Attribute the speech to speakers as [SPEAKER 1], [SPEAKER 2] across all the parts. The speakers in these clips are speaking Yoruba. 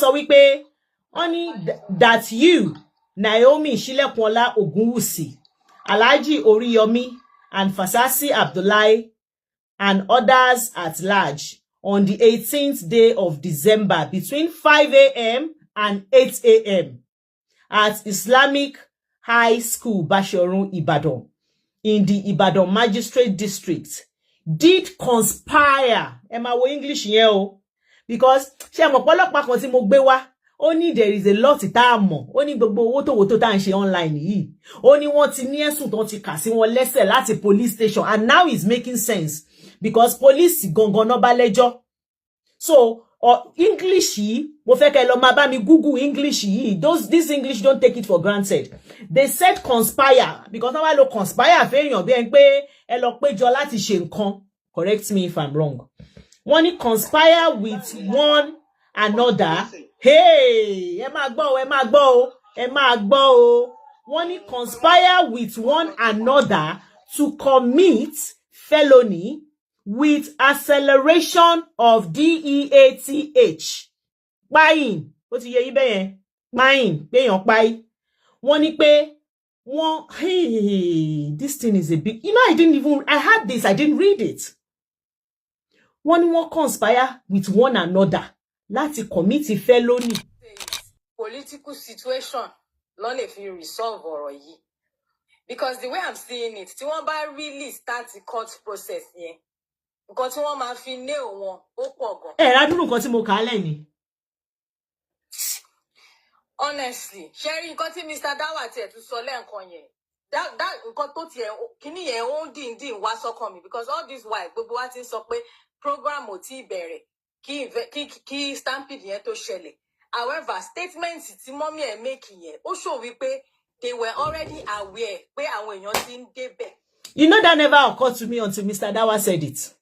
[SPEAKER 1] sọ wípé only that you, Naomi Shilekunla Ogunwusi, Alhaji Oriyomi and Fasasi Abdullahi and others at large on the 18th day of December between 5 a.m. and 8 a.m. at Islamic High School Bashorun Ibadan in the Ibadan Magistrate District did conspire. Emma wo English yen o, because she mo polopa kan tí mo gbé wá. Only there is a lot tá mọ̀. Ó ní gbogbo owó tó tá ń ṣe online yìí. Ó ní wọ́n ti ní ẹ̀sùn tó ti kà sí wọn lẹ́sẹ̀ láti police station, and now it's making sense because police gangan ná bá lẹ́jọ́. So English yìí, mo fẹ́ kẹ́ lọ máa bá mi Google English yìí. This English, don't take it for granted. They said conspire because wọ́n wá lo conspire fẹ́yàn bí ẹn pé ẹ lọ péjọ láti ṣe nǹkan. Correct me if I'm wrong. Wọ́n ní conspire with one another. Hey, ẹ máa gbọ́ o, ẹ máa gbọ́ o, ẹ máa gbọ́ o. Wọ́n ní conspire with one another to commit felony with acceleration of DEATH. Báyìí, ó ti yé yín bẹ́yẹn. Báyìí, péyàn páyì. Wọ́n ní pé hey, this thing is a big, I had this, I didn't read it. Wọ́n ní wọ́n conspire with one another láti commit felony.
[SPEAKER 2] Political situation ló lè fi resolve ọ̀rọ̀ yìí. Because the way I'm seeing it, tí wọ́n bá really start the court process yẹn, nǹkan tí wọ́n máa fi nail wọn ó pọ̀ gan.
[SPEAKER 1] Rádúrú nǹkan tí mo kà á lẹ̀ ni.
[SPEAKER 2] Honestly, sharing nǹkan tí Mr. Dawa tiẹ̀ tún sọ lẹ́ǹkan yẹn. That nǹkan tó tiẹ̀ kíní yẹn ó ń dín wá sọ́kàn mi, because all this while gbogbo wa ti ń sọ pé program ò tí bẹ̀rẹ̀ kí stampede yẹn tó ṣẹlẹ̀. However, statements tí mommy ẹ̀ make yẹn ó show wípé they were already aware pé àwọn èèyàn ti ń débẹ̀.
[SPEAKER 1] You know, that never occurred to me until Mr. Dawa said it.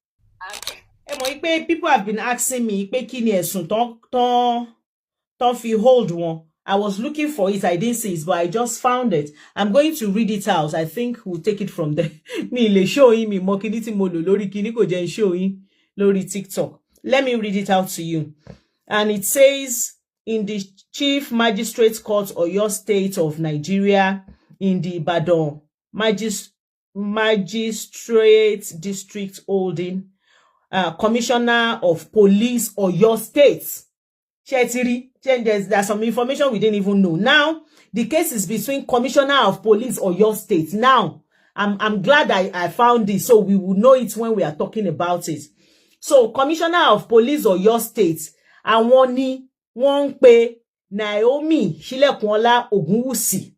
[SPEAKER 1] Ẹ mọ̀ pé people have been asking me pé kí ni ẹ̀sùn tán fi hold wọn. I was looking for it, I didn't see it, but I just found it. I'm going to read it out. I think we'll take it from there. Mi lè show yín mi mọ̀ kíní tí mo lò lórí kíní kò jẹ́ n show yín lórí TikTok. Let me read it out to you. And it says, in the Chief Magistrate Court, Oyo State of Nigeria, in the Ibadan Magistrate District Holding, Commissioner of Police, Oyo State. There's some information we didn't even know. Now, the case is between Commissioner of Police, Oyo State. Now, I'm glad I found this, so we will know it when we are talking about it. So, Commissioner of Police Oyo State, àwọn ni wọ́n ń pe Naomi Shilekunla Ogunwusi,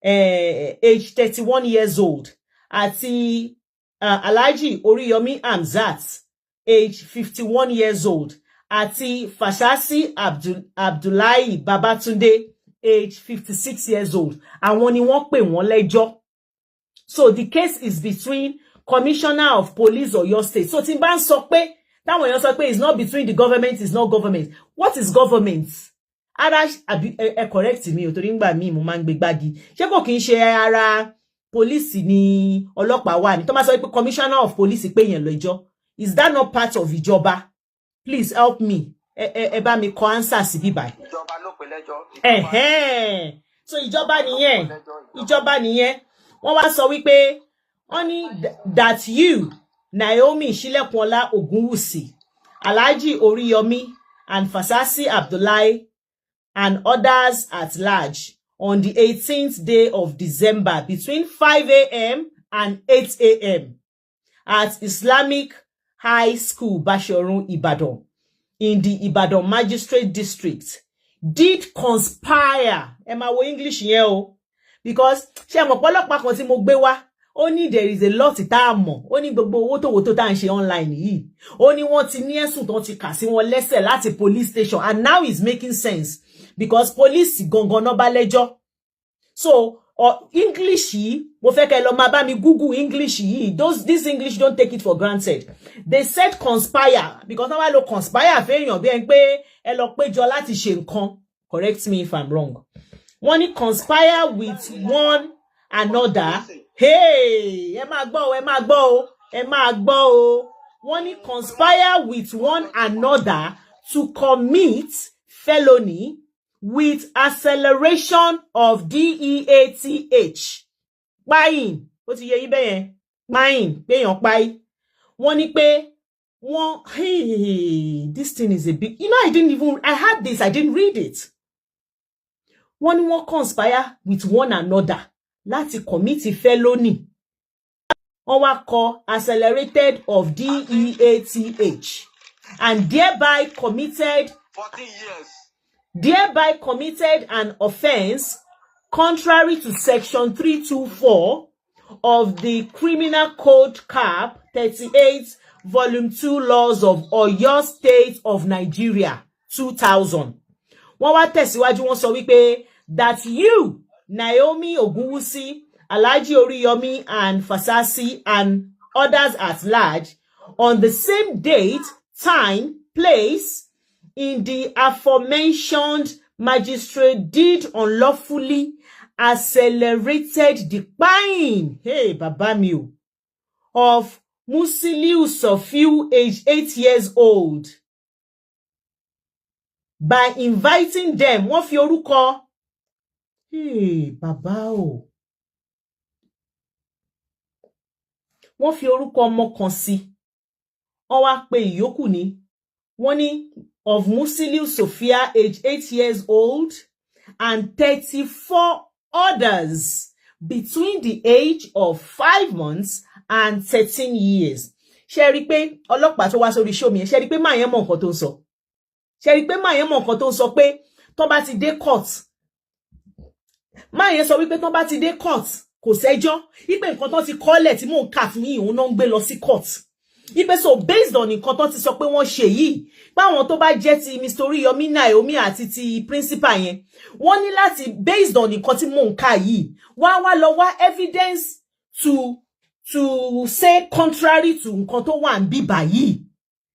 [SPEAKER 1] age 31 years old, àti Alhaji Oriyomi Hamzat, age 51 years old, àti Fasasi Abdullahi Babatunde, age 56 years old. Àwọn ni wọ́n pè wọ́n lẹ́jọ́. So, the case is between Commissioner of Police Oyo State. So tí n bá ń sọ pé táwọn èèyàn sọ pé it's not between the government, it's not government. What is government? Ara correct me o torí ngba mi mo máa ń gbé gbági. Ṣé kò kí n ṣe ara police ni ọlọ́pàá wà ni? Tó máa sọ pé Commissioner of Police pè yẹn lẹ́jọ́. Is that not part of ìjọba? Please help me. Ẹ bá mi kọ answer sí bí báyìí.
[SPEAKER 3] Ìjọba ló pè lẹ́jọ́.
[SPEAKER 1] So ìjọba nìyẹn. Ìjọba nìyẹn. Wọ́n wá sọ wípé only that you, Naomi Shilekunla Ogunwusi, Alhaji Oriyomi and Fasasi Abdullahi and others at large on the 18th day of December between 5 a.m. and 8 a.m. at Islamic High School Bashorun Ibadan in the Ibadan Magistrate District did conspire. Emma wo English yen o, because ṣé mo polopa kan tí mo gbé wá. Only there is a lot tá mọ̀. Ó ní gbogbo owó tó tá ń ṣe online yìí. Ó ní wọ́n ti ní ẹ̀sùn tó ti kà sí wọn lẹ́sẹ̀ láti police station, and now it's making sense because police gangan ná bá lẹ́jọ́. So English yìí, mo fẹ́ kẹ́ lọ máa bá mi Google English yìí. This English, don't take it for granted. They said conspire because wọ́n wá lo conspire fẹ́yàn bí ẹn pé ẹ lọ péjọ láti ṣe nǹkan. Correct me if I'm wrong. Wọ́n ní conspire with one another. Hey, ẹ máa gbọ́ o, ẹ máa gbọ́ o, ẹ máa gbọ́ o. Wọ́n ní conspire with one another to commit felony with acceleration of DEATH. Buying. Ó ti yé yín bẹ́yẹn. Buying. Péyàn páì. Wọ́n ní pé hey, this thing is a big, I had this, I didn't read it. Wọ́n ní wọ́n conspire with one another láti commit felony. Wọ́n wá kọ accelerated of DEATH and thereby committed
[SPEAKER 3] 14 years.
[SPEAKER 1] Thereby committed an offense contrary to section 324 of the Criminal Code Cap 38 Volume 2 Laws of Oyo State of Nigeria 2000. Wọ́n wá tẹ̀síwájú wọ́n sọ wípé that you, Naomi Ogunwusi, Alhaji Oriyomi and Fasasi and others at large, on the same date, time, place, in the aforementioned magistrate did unlawfully accelerated the buying, hey, Baba mi o, of Musiliu Sofiu, age 8 years old, by inviting them. Wọ́n fi orúkọ, hey, Baba o. Wọ́n fi orúkọ ọmọ kan sí. Wọ́n wá pè ìyókù ní. Wọ́n ní of Musiliu Sophia, age 8 years old, and 34 others between the age of 5 months and 13 years. Ṣé rí pé ọlọ́pàá tó wá sórí show mi, ṣé rí pé máa yẹn mọ̀ nǹkan tó ń sọ. Ṣé rí pé máa yẹn mọ̀ nǹkan tó ń sọ pé tó bá ti dé court. Máa yẹn sọ wípé tó bá ti dé court kò sẹ́jọ́. Ipe nǹkan tó ti kọ́lẹ̀ tí mò ń kà fún yín òun náà ń gbé lọ sí court. Ipe so based on nǹkan tó ti sọ pé wọ́n ṣe yìí, báwọn tó bá jẹ́ ti Mr. Oriyomi Naomi àti ti principal yẹn, wọ́n ní láti based on nǹkan tí mò ń kà yìí, wá lọ wá evidence to say contrary to nǹkan tó wà ń bí báyìí.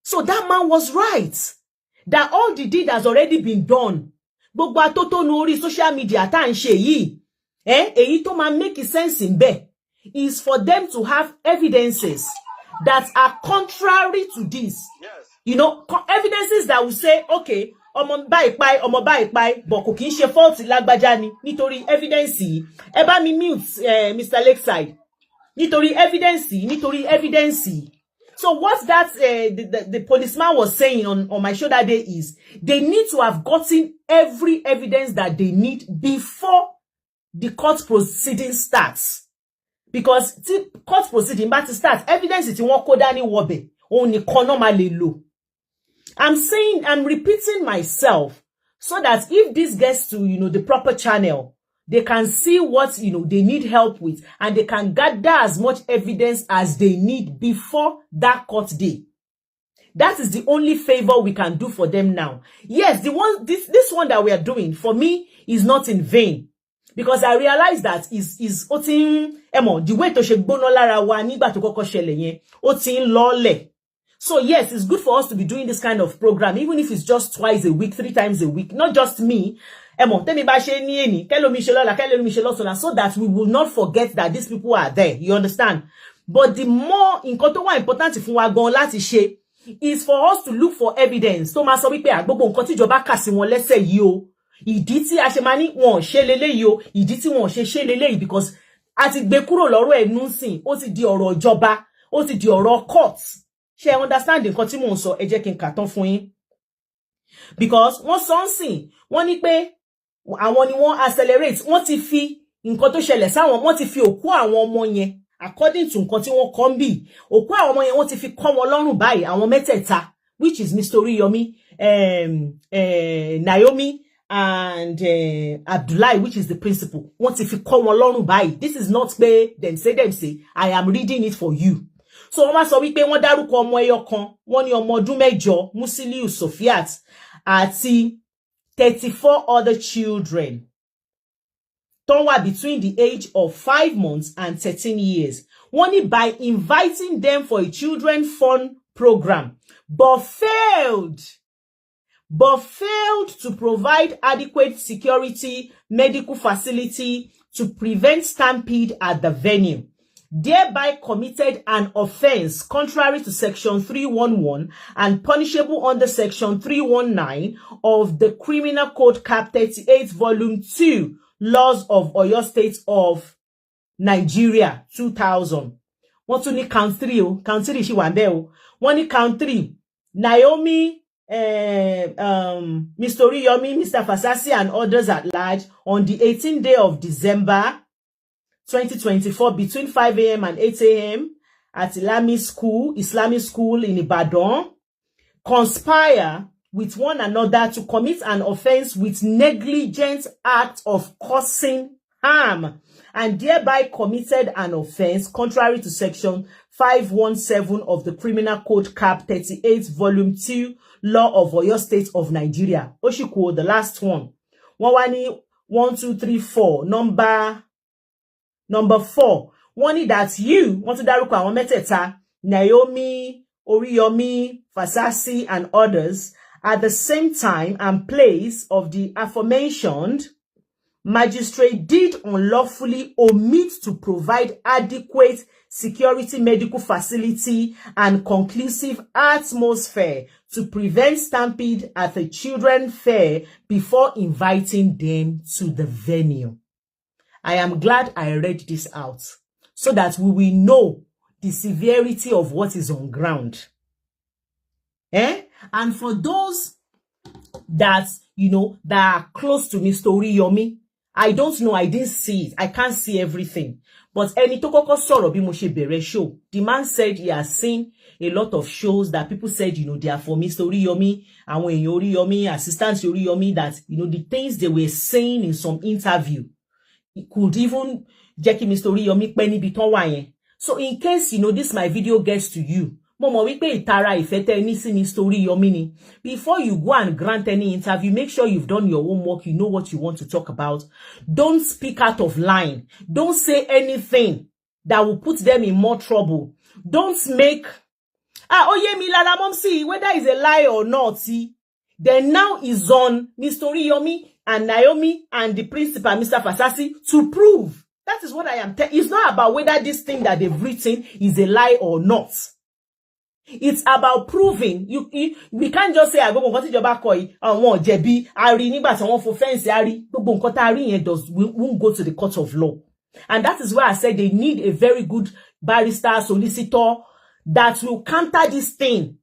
[SPEAKER 1] So that man was right. That all the deed has already been done. Gbogbo atótónu orí social media tá ń ṣe yìí, èyí tó máa make sense in bẹ́ẹ̀ is for them to have evidences that are contrary to this.
[SPEAKER 3] Yes.
[SPEAKER 1] You know, evidences that will say, okay, ọmọ báyìí páì, but kò kìí ṣe fault lágbájá ni nítorí evidence yìí. Ẹ bá mi mute Mr. Lakeside. Nítorí evidence yìí. So what that the policeman was saying on my show that day is they need to have gotten every evidence that they need before the court proceeding starts. Because the court proceeding bá ti start, evidence tí wọ́n kó dání wọbẹ̀, òun nìkan náà máa lè lò. I'm repeating myself so that if this gets to, the proper channel, they can see what, they need help with, and they can gather as much evidence as they need before that court day. That is the only favor we can do for them now. Yes, this one that we are doing, for me, is not in vain. Because I realize that is otin the way to ṣe gbóná lára wa nígbà tó kọ́kọ́ ṣẹlẹ̀ yẹn, otin lọ́lẹ̀. So yes, it's good for us to be doing this kind of program, even if it's just twice a week, 3 times a week, not just me. Tẹ́mi bá ṣe ní èní, kẹ́lómi ṣe lọ́la, kẹ́lómi ṣe lọ́tùnla, so that we will not forget that these people are there. You understand? But the more nǹkan tó wà important fún wa gan láti ṣe is for us to look for evidence. Tó máa sọ wípé gbogbo nǹkan tí ìjọba kà sí wọn lẹ́sẹ̀ yìí o. Ìdí tí a ṣe máa ní wọn ṣe leléyìí o, ìdí tí wọn ṣe leléyìí, because a ti gbé kúrò lọ́rọ̀ ẹnu sìn, ó ti di ọ̀rọ̀ ìjọba, ó ti di ọ̀rọ̀ court. Ṣé understand nǹkan tí mò ń sọ? Ẹ jẹ́ kí n kà tán fún yín. Because wọ́n sọ ń sìn, wọ́n ní pé àwọn ni wọ́n accelerate, wọ́n ti fi nǹkan tó ṣẹlẹ̀ sáwọn, wọ́n ti fi òkú àwọn ọmọ yẹn, according to nǹkan tí wọ́n kọ ń bì, òkú àwọn ọmọ yẹn wọ́n ti fi kọ́ wọn lọ́rùn báyìí, àwọn mẹ́tẹ̀ẹ̀ta, which is Mr. Oriyomi, Naomi, and Abdullahi, which is the principal. Wọ́n ti fi kọ́ wọn lọ́rùn báyìí. This is not pé them say, I am reading it for you. So wọ́n sọ wípé wọ́n dárúkọ ọmọ ẹyọ kan, wọ́n ní ọmọ ọdún 8, Musiliu Sofiat, àti 34 other children. Tó wà between the age of 5 months and 13 years. Wọ́n ní by inviting them for a children fund program, but failed to provide adequate security, medical facility to prevent stampede at the venue. thereby committed an offense contrary to section 311 and punishable under section 319 of the Criminal Code Cap 38 volume 2 laws of Oyo State of Nigeria 2000. Wọ́n tún ní count 3 o, count 3 ṣì wà ńbẹ̀ o. Wọ́n ní count 3, Naomi, Mr. Oriyomi, Mr. Fasasi and others at large on the 18th day of December 2024 between 5 a.m. and 8 a.m. at Islamic School in Ibadan, conspire with one another to commit an offense with negligent act of causing harm, and thereby committed an offense contrary to section 517 of the Criminal Code Cap 38 volume 2 law of Oyo State of Nigeria. Oshiko, the last one. 1, 2, 3, 4. Number 4. One that you want to dárúkọ àwọn mẹ́tẹ̀ẹ̀ta, Naomi, Oriyomi, Fasasi, and others at the same time and place of the aforementioned magistrate did unlawfully omit to provide adequate security medical facility and conclusive atmosphere to prevent stampede at the children fair before inviting them to the venue. I am glad I read this out so that we will know the severity of what is on ground. And for those that, that are close to Mr. Oriyomi, I don't know, I didn't see it. I can't see everything. But ẹni tó kọ́kọ́ sọ̀rọ̀ bí mo ṣe bẹ̀rẹ̀ show, the man said he has seen a lot of shows that people said, they are for Mr. Oriyomi, àwọn èèyàn Oriyomi, assistants Oriyomi, that, the things they were saying in some interview, it could even jẹ́ kí Mr. Oriyomi pẹ́ níbi tán wà yẹn. So in case, this my video gets to you, mo mọ̀ wípé ìtara ìfẹ́ tẹ́ ní sí Mr. Oriyomi ni. Before you go and grant any interview, make sure you've done your homework, you know what you want to talk about. Don't speak out of line. Don't say anything that will put them in more trouble. Don't make, Oyemi Lala Momsi, whether it's a lie or not, see, then now is on Mr. Oriyomi and Naomi and the principal, Mr. Fasasi, to prove. That is what I am telling. It's not about whether this thing that they've written is a lie or not. It's about proving. We can't just say, "Agogo nkan tí ìjọba kọ yìí, àwọn jẹ̀bi, ari nígbà tí wọ́n fò fence ari." Gbogbo nkan tá rí yẹn won't go to the court of law. And that is why I said they need a very good barrister, solicitor that will counter this thing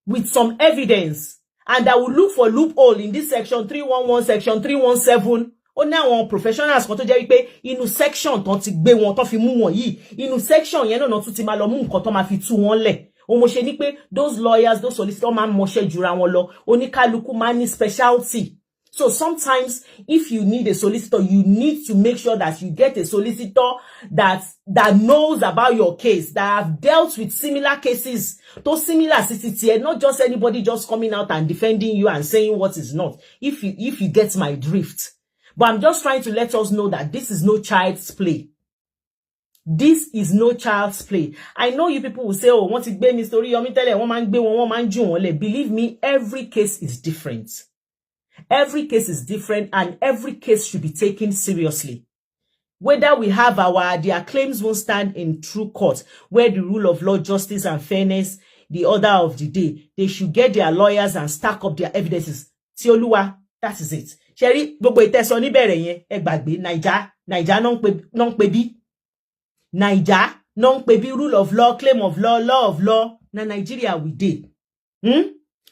[SPEAKER 1] with some evidence and that will look for loophole in this section 311, section 317. Ó ní àwọn professionals kan tó jẹ́ wípé inú section tán ti gbé wọn tán fi mú wọn yìí, inú section yẹn náà tún ti máa lọ mú nǹkan tán máa fi tú wọn lẹ̀. Mo ṣe ní pé those lawyers, those solicitors máa ń mọṣẹ́ jura wọn lọ. Oníkálukú máa ní specialty. So sometimes if you need a solicitor, you need to make sure that you get a solicitor that knows about your case, that have dealt with similar cases, those similar CCTA, not just anybody just coming out and defending you and saying what is not. If you get my drift. But I'm just trying to let us know that this is no child's play. This is no child's play. I know you people will say, "Oh, wọ́n ti gbé Mr. Oriyomi tẹ́lẹ̀, wọ́n máa ń gbé wọn, wọ́n máa ń jù wọ́n lẹ̀." Believe me, every case is different. Every case is different and every case should be taken seriously. Whether we have their claims won't stand in true court, where the rule of law, justice and fairness, the order of the day, they should get their lawyers and stack up their evidences. Ti Olúwa, that is it. Sherry, gbogbo ìtẹ̀sọ́ níbẹ̀rẹ̀ yẹn, ẹ gbàgbé, Naija non pe bí. Naija non pe bí rule of law, claim of law of law. Na Nigeria we did.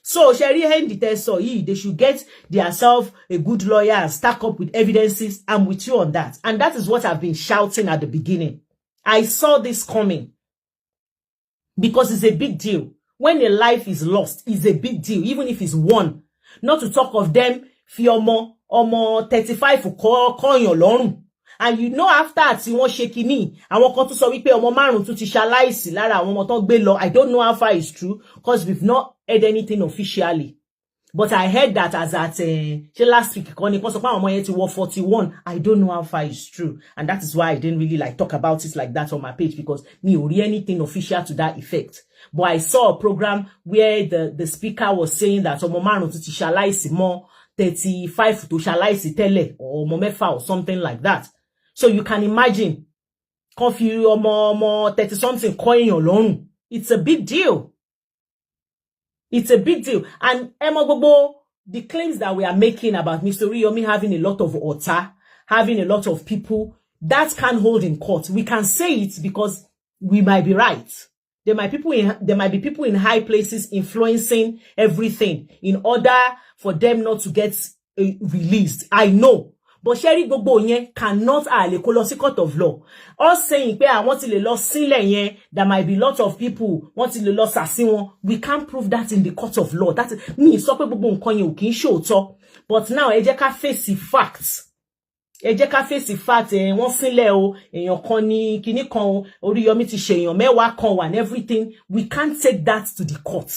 [SPEAKER 1] So Sherry hand the they should get themselves a good lawyer and stack up with evidences. I'm with you on that. And that is what I've been shouting at the beginning. I saw this coming. Because it's a big deal. When a life is lost, it's a big deal, even if it's one. Not to talk of them, Fiomo, Omo 35 for call your lorun. And after tí wọ́n ṣe kíní, àwọn kan tún sọ wípé ọmọ márùn tún ti ṣaláìsí lára àwọn ọmọ tán gbé lọ. I don't know how far it's true because we've not heard anything officially. But I heard that as at last week, kan ni kan sọ pé àwọn ọmọ yẹn ti wọ 41. I don't know how far it's true. And that is why I didn't really talk about it like that on my page because mi ò rí anything official to that effect. But I saw a program where the speaker was saying that ọmọ márùn tún ti ṣaláìsí mọ́ 35 tó ṣaláìsí tẹ́lẹ̀ or ọmọ mẹ́fà or something like that. So you can imagine kan fi ọmọ 30 something kọ èèyàn lọ́rùn. It's a big deal. It's a big deal. And gbogbo the claims that we are making about Mr. Oriyomi having a lot of ota, having a lot of people, that can't hold in court. We can say it because we might be right. There might be people in high places influencing everything in order for them not to get released. I know. But Sherry gbogbo yen cannot le kó lọ sí court of law. Us saying pé àwọn ti lè lọ sílẹ̀ yẹn, there might be lots of people wọ́n ti lè lọ sàsí wọn. We can't prove that in the court of law. That means sọ pé gbogbo nǹkan yẹn ò kì í ṣòótọ́. But now ẹ jẹ́ ká face facts. Ẹ jẹ́ ká face facts. Wọ́n sílẹ̀ o, èèyàn kan ní kíní kan o, Oriyomi ti ṣe èèyàn mẹ́wàá kan and everything. We can't take that to the court.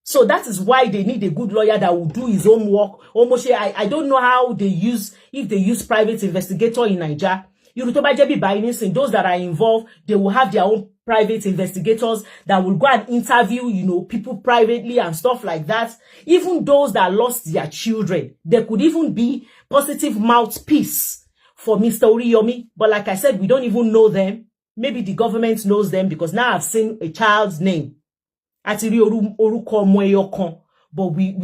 [SPEAKER 1] So that is why they need a good lawyer that will do his own work. Almost, I don't know how they use, if they use private investigator in Nigeria. Those that are involved, they will have their own private investigators that will go and interview, people privately and stuff like that. Even those that lost their children, there could even be positive mouthpiece for Mr. Oriyomi. But like I said, we don't even know them. Maybe the government knows them because now I've seen a child's name. But we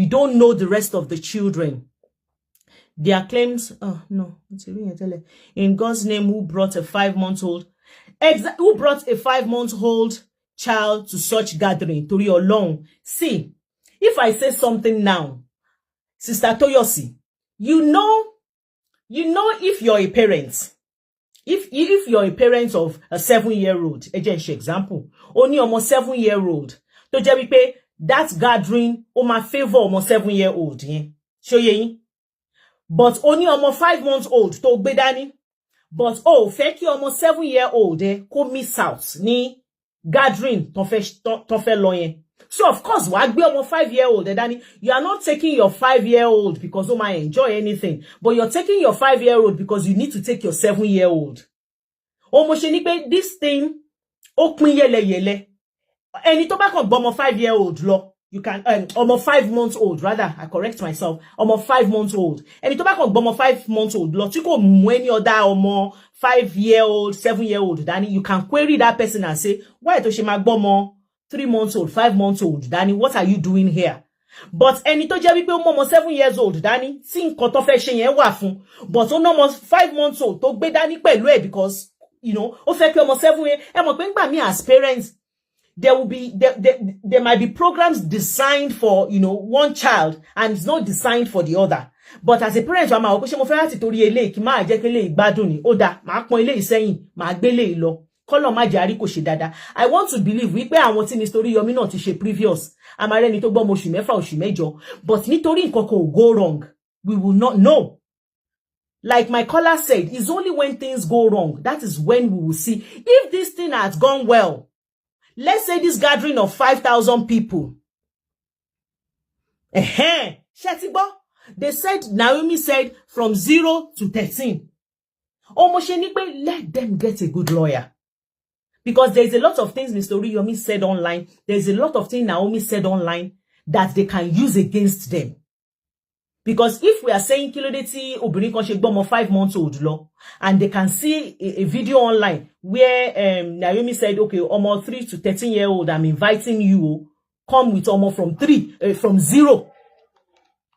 [SPEAKER 1] don't know the rest of the children. Their claims, oh no, in God's name, who brought a 5-month-old child to such gathering, to your long. See, if I say something now, Sister Toyosi, you know, if you're a parent, if you're a parent of a 7-year-old, example, only almost 7-year-old, to jẹ́ that gathering o ma favor almost 7-year-old yẹn ṣó yé yín but only almost 5-month-old tó gbé dání but fẹ́ kí almost 7-year-old kó miss out ní gathering tó fẹ́ lọ yẹn. So of course wàá gbé almost 5-year-old dání. You are not taking your 5-year-old because o might enjoy anything, but you're taking your 5-year-old because you need to take your 7-year-old. Mo ṣe ní pé this thing ó pín yẹ́lẹyẹ̀lẹ. Ẹni tó bá kàn gbọ́ ọmọ 5-year-old lọ, you can almost 5-month-old rather, I correct myself, almost 5-month-old. Ẹni tó bá kàn gbọ́ ọmọ 5-month-old lọ, tí kò mú any other ọmọ 5-year-old, 7-year-old dání, you can query that person and say, why tó ṣe máa gbọ́ ọmọ 3-month-old, 5-month-old dání, what are you doing here? But ẹni tó jẹ́ wípé ó mọ ọmọ 7 years old dání, tí nǹkan tó fẹ́ ṣe yẹn wà fún, but ó ná ọmọ 5-month-old tó gbé dání pẹ̀lú ẹ̀ because, ó fẹ́ kí ọmọ 7 years, ẹ mọ̀ pé ńgbà mí as parents, there might be programs designed for, one child and it's not designed for the other. But as a parent, I'm mo fẹ́ láti torí eléyìí kí máa jẹ́ kí eléyìí gbádùn ni. Ó dá, máa pọ́n eléyìí sẹ́yìn, máa gbé eléyìí lọ. Kọ́lọ̀ má jẹ́ àrí kò ṣe dáadáa. I want to believe wípé àwọn tí Mr. Oriyomi náà ti ṣe previous. Amareni tó gbọ́ mo oṣù mẹ́fà, oṣù mẹ́jọ. But nítorí nǹkan kan ò go wrong, we will not know. Like my caller said, it's only when things go wrong, that is when we will see. If this thing has gone well, let's say this gathering of 5,000 people. They said, Naomi said, from 0 to 13. Let them get a good lawyer. Because there's a lot of things Mr. Oriyomi said online. There's a lot of things Naomi said online that they can use against them. Because if we are saying kilodeti obìnrin kan ṣe gbọ́mọ 5-month-old lọ, and they can see a video online where Naomi said, okay, almost 3 to 13-year-old, I'm inviting you, come with almost from 0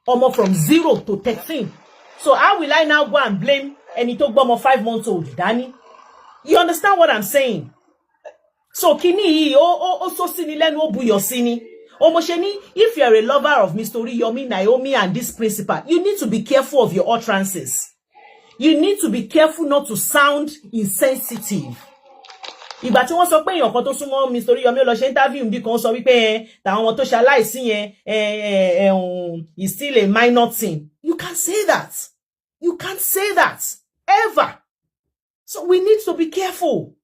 [SPEAKER 1] to 13. So how will I now go and blame ẹni tó gbọ́mọ 5-month-old Danny? You understand what I'm saying? So kini so sini lẹ́nu ó buyọ̀ sini. If you're a lover of Mr. Oriyomi, Naomi, and this principal, you need to be careful of your utterances. You need to be careful not to sound insensitive. Ìgbà tí wọ́n sọ pé èèyàn kan tó súnmọ́ Mr. Oriyomi lọ ṣe interview bí kan sọ wípé tàwọn tó ṣaláìsí yẹn is still a minor thing. You can't say that. You can't say that. Ever. So we need to be careful.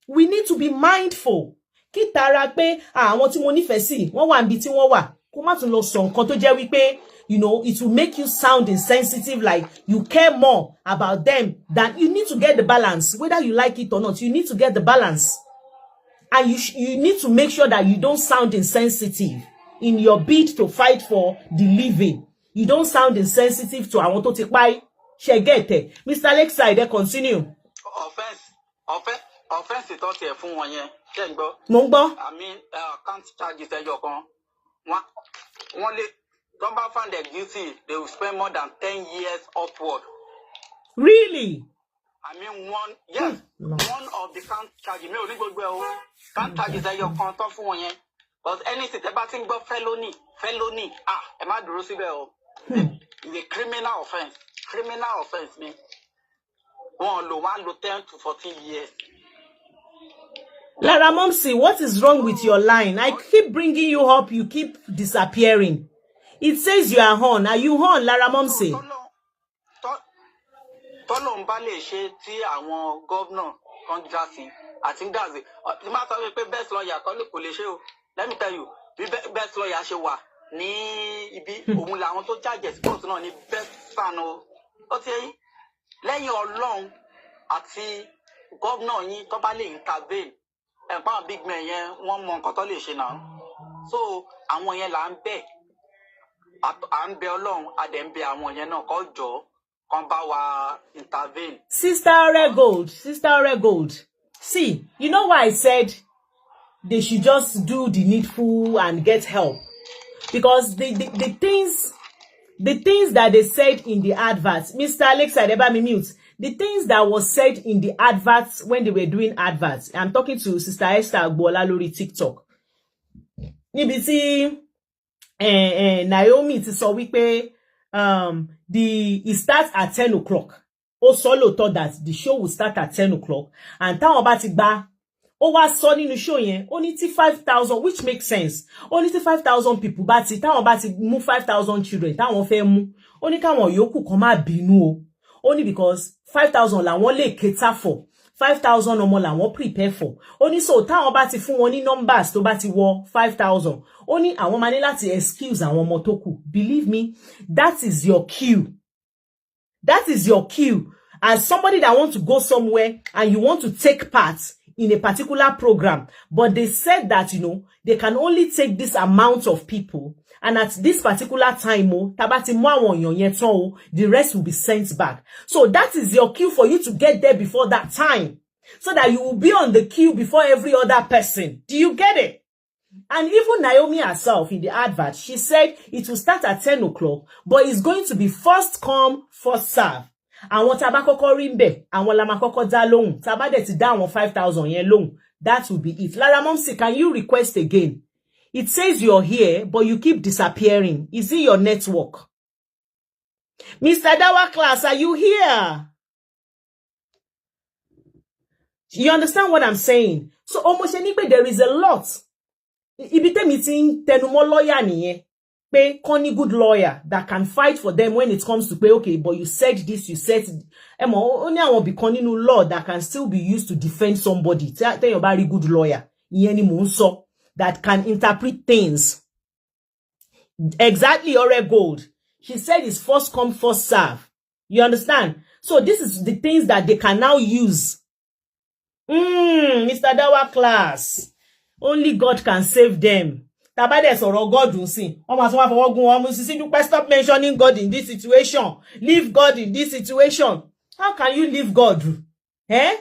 [SPEAKER 1] We need to be mindful. Kí tara pé àwọn tí mo nífẹ̀ẹ́ sí wọ́n wà níbi tí wọ́n wà kó má tún lọ sọ nǹkan tó jẹ́ wípé it will make you sound insensitive, like you care more about them than you need to get the balance. Whether you like it or not, you need to get the balance. And you need to make sure that you don't sound insensitive in your bid to fight for the living. You don't sound insensitive to àwọn tó ti pa ṣe get it. Mr. Lakeside, continue.
[SPEAKER 3] Offense. Offense tó tiẹ̀ fún wọn yẹn, ṣé ń gbọ́?
[SPEAKER 1] Mo ń gbọ́.
[SPEAKER 3] I mean, can't charges ẹyọ kan. Wọ́n lè, don't find them guilty, they will spend more than 10 years upward.
[SPEAKER 1] Really?
[SPEAKER 3] I mean, one of the count charges, me only go count charges ẹyọ kan tó fún wọn yẹn. But anything about thing about felony, am I dúró the criminal offense, me. One lo 10 to 14 years.
[SPEAKER 1] Lara Momsi, what is wrong with your line? I keep bringing you up, you keep disappearing. It says you are on. Are you on, Lara Momsi?
[SPEAKER 3] Tọ́lọ̀ ń bá lè ṣe tí àwọn governor kan já sí. I think that's it. The matter is pé best lawyer kò lè ṣe o. Let me tell you, best lawyer ṣe wà ní ibi òun làwọn tó charges court náà ní best fan o. Ó ti yé lẹ́yìn Ọlọ́run àti governor yín tó bá lè intervene. Ẹ̀pá big men yẹn wọ́n mọ nǹkan tó lè ṣe náà. So àwọn yẹn là ń bẹ̀. À ń bẹ Ọlọ́run a dẹ̀ ń bẹ àwọn yẹn náà kó jọ̀ọ́ kán bá wa intervene.
[SPEAKER 1] Sister Ore Gold. See, you know why I said they should just do the needful and get help? Because the things that they said in the adverts, Mr. Alex Adebami mute, the things that was said in the adverts when they were doing adverts. I'm talking to Sister Esther Agbola lórí TikTok. Níbi tí Naomi ti sọ wípé it starts at 10 o'clock. Solo thought that the show would start at 10 o'clock. And táwọn bá ti gbà ó wá sọ nínú show yẹn ó ní tí 5,000, which makes sense. Ó ní tí 5,000 people bá ti táwọn bá ti mú 5,000 children táwọn fẹ́ mú. Ó ní káwọn yòókù kan má bínú o. Only because 5,000 làwọn lè cater for. 5,000 ọmọ làwọn prepare for. Ó ní so táwọn bá ti fún wọn ní numbers tó bá ti wọ 5,000. Ó ní àwọn máa ní láti excuse àwọn ọmọ tó kù. Believe me, that is your cue. That is your cue. As somebody that wants to go somewhere and you want to take part in a particular program, but they said that, you know, they can only take this amount of people. And at this particular time, the rest will be sent back. So that is your cue for you to get there before that time. So that you will be on the queue before every other person. Do you get it? And even Naomi herself in the advert, she said it will start at 10 o'clock, but it's going to be first come, first serve. And what tabakoko rimbe, and what lamakoko da loan, tabade ti down on 5,000 yen loan. That will be it. Lara Momsi, can you request again? It says you're here, but you keep disappearing. Is it your network? Mr. Dawa class, are you here? You understand what I'm saying? So, almost anyway, there is a lot. Ibite meeting tenumo lawyer niye. Pay Connie good lawyer that can fight for them when it comes to pay. Okay, but you said this, you said only I won't be Connie new law that can still be used to defend somebody. Tell you about a good lawyer. That can interpret things. Exactly, Ore Gold. She said it's first come, first serve. You understand? So this is the things that they can now use. Mr. Dawa class. Only God can save them. Tabade sọ̀rọ̀ God ń sìn. Wọ́n máa tún wá fọwọ́ gún wọn mú sí stop mentioning God in this situation. Leave God in this situation. How can you leave God? Eh?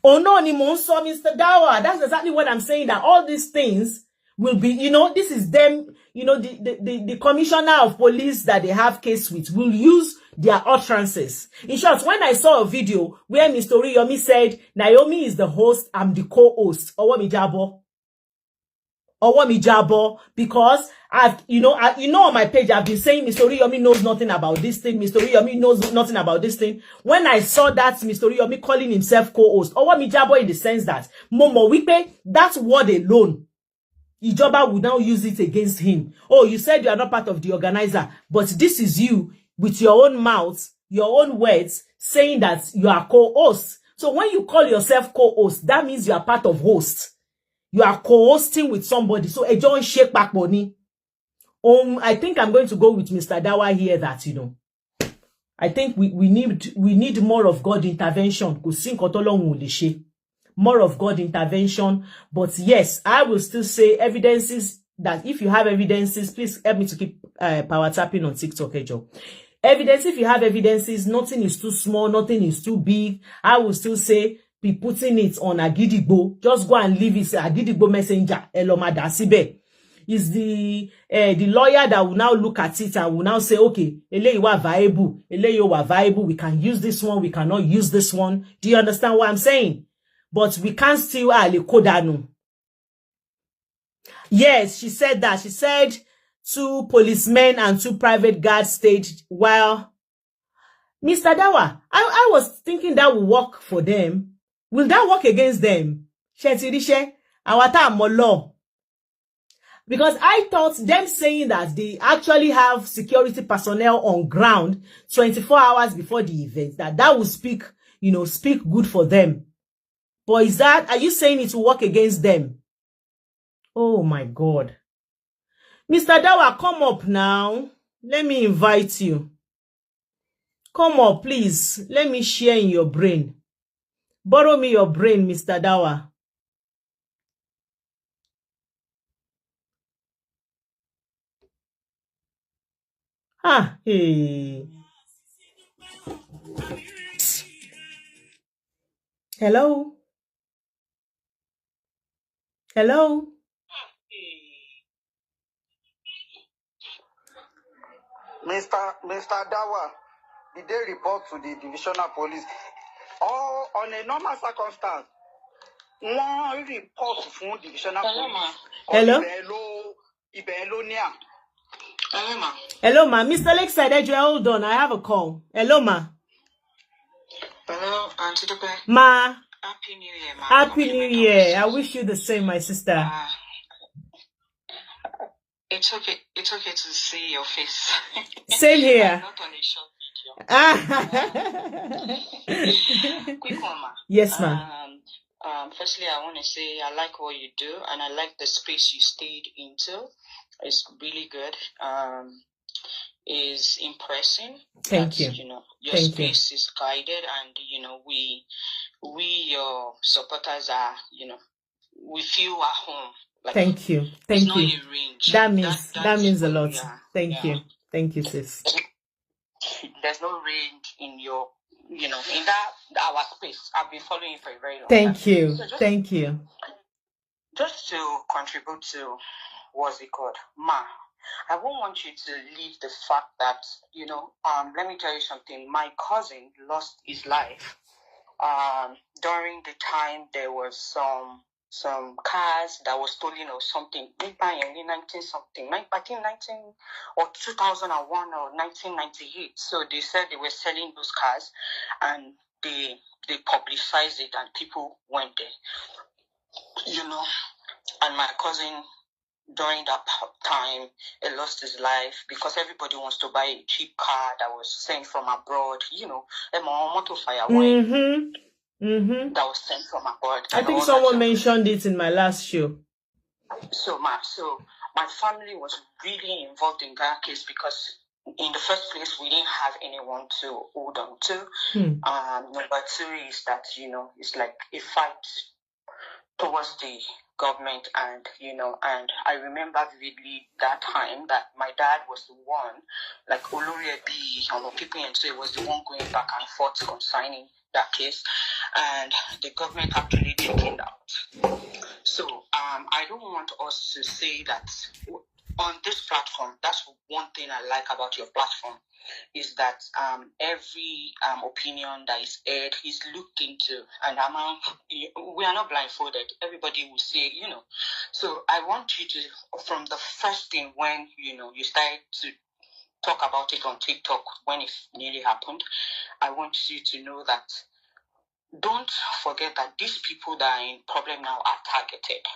[SPEAKER 1] Oh no, ni mo ń sọ, Mr. Dawa. That's exactly what I'm saying, that all these things will be, you know, this is them, you know, the commissioner of police that they have case with will use their utterances. In short, when I saw a video where Mr. Oriyomi said, Naomi is the host, I'm the co-host. Owo mi jabo, because I've, you know, on my page, I've been saying Mr. Oriyomi knows nothing about this thing. Mr. Oriyomi knows nothing about this thing. When I saw that Mr. Oriyomi calling himself co-host, Owo mi jabo in the sense that, Momo Wipe, that word alone, Ijoba would now use it against him. Oh, you said you are not part of the organizer, but this is you with your own mouth, your own words, saying that you are co-host. So when you call yourself co-host, that means you are part of host. You are co-hosting with somebody. So a joint shake back money. I think I'm going to go with Mr. Dawa here that, you know, I think we need more of God intervention. More of God intervention. But yes, I will still say evidences that if you have evidences, please help me to keep power tapping on TikTok. Evidence, if you have evidences, nothing is too small, nothing is too big. I will still say, be putting it on Agidigbo. Just go and leave it, Agidigbo messenger, Eloma Dasibe. Is the lawyer that will now look at it and will now say, okay, eleyi wa viable, eleyi wa viable, we can use this one, we cannot use this one. Do you understand what I'm saying? But we can't still kodanu. Yes, she said that. She said 2 policemen and 2 private guards stayed while Mr. Dawa, I was thinking that will work for them. Will that work against them? Shetirishe, awata molo. Because I thought them saying that they actually have security personnel on ground 24 hours before the event, that will speak, speak good for them. But are you saying it will work against them? Oh my God. Mr. Dawa, come up now. Let me invite you. Come up, please. Let me share in your brain. Borrow me your brain, Mr. Dawa. Hey. Hello? Hello?
[SPEAKER 3] Mr. Dawa, did they report to the divisional police? Or on a normal circumstance, one report from divisional police.
[SPEAKER 1] Hello?
[SPEAKER 3] Hello, ma.
[SPEAKER 1] Hello, ma. Mr. Lakeside, hold on. I have a call. Hello, ma.
[SPEAKER 3] Hello, Auntie Tope.
[SPEAKER 1] Ma.
[SPEAKER 3] Happy New Year, ma.
[SPEAKER 1] Happy New Year. I wish you the same, my sister.
[SPEAKER 3] It's okay to see your face.
[SPEAKER 1] Same here.
[SPEAKER 3] Not on a short video. Quick one, ma.
[SPEAKER 1] Yes, ma.
[SPEAKER 3] Firstly, I want to say I like what you do, and I like the space you stayed into. It's really good. Is impressing.
[SPEAKER 1] Thank you.
[SPEAKER 3] Your space is guided, and we your supporters are we feel at home. Like,
[SPEAKER 1] thank you. Thank you.
[SPEAKER 3] A range.
[SPEAKER 1] That means a lot. Thank you. Thank you, sis.
[SPEAKER 3] There's no range in your in that our space. I've been following you for a very long time.
[SPEAKER 1] Thank you.
[SPEAKER 3] So
[SPEAKER 1] Thank you.
[SPEAKER 3] Just to contribute to what's it called, ma. I won't want you to leave the fact that let me tell you something. My cousin lost his life during the time there was some cars that was stolen or something. Maybe in 19 something, I think 19 or 2001 or 1998. So they said they were selling those cars, and they publicized it, and people went there, and my cousin, during that time, he lost his life because everybody wants to buy a cheap car that was sent from abroad. A motor fire that was sent from abroad.
[SPEAKER 1] I think someone mentioned it in my last show.
[SPEAKER 3] So my family was really involved in that case because in the first place we didn't have anyone to hold on to. Number 2 is that it's like a fight towards the government, and and I remember vividly that time that my dad was the one, like Olori people and say was the one going back and forth concerning that case, and the government actually chickened out. So I don't want us to say that on this platform. That's one thing I like about your platform, is that every opinion that is aired is looked into, and we are not blindfolded. Everybody will say, So I want you to, from the first thing when you started to talk about it on TikTok when it nearly happened, I want you to know that don't forget that these people that are in problem now are targeted.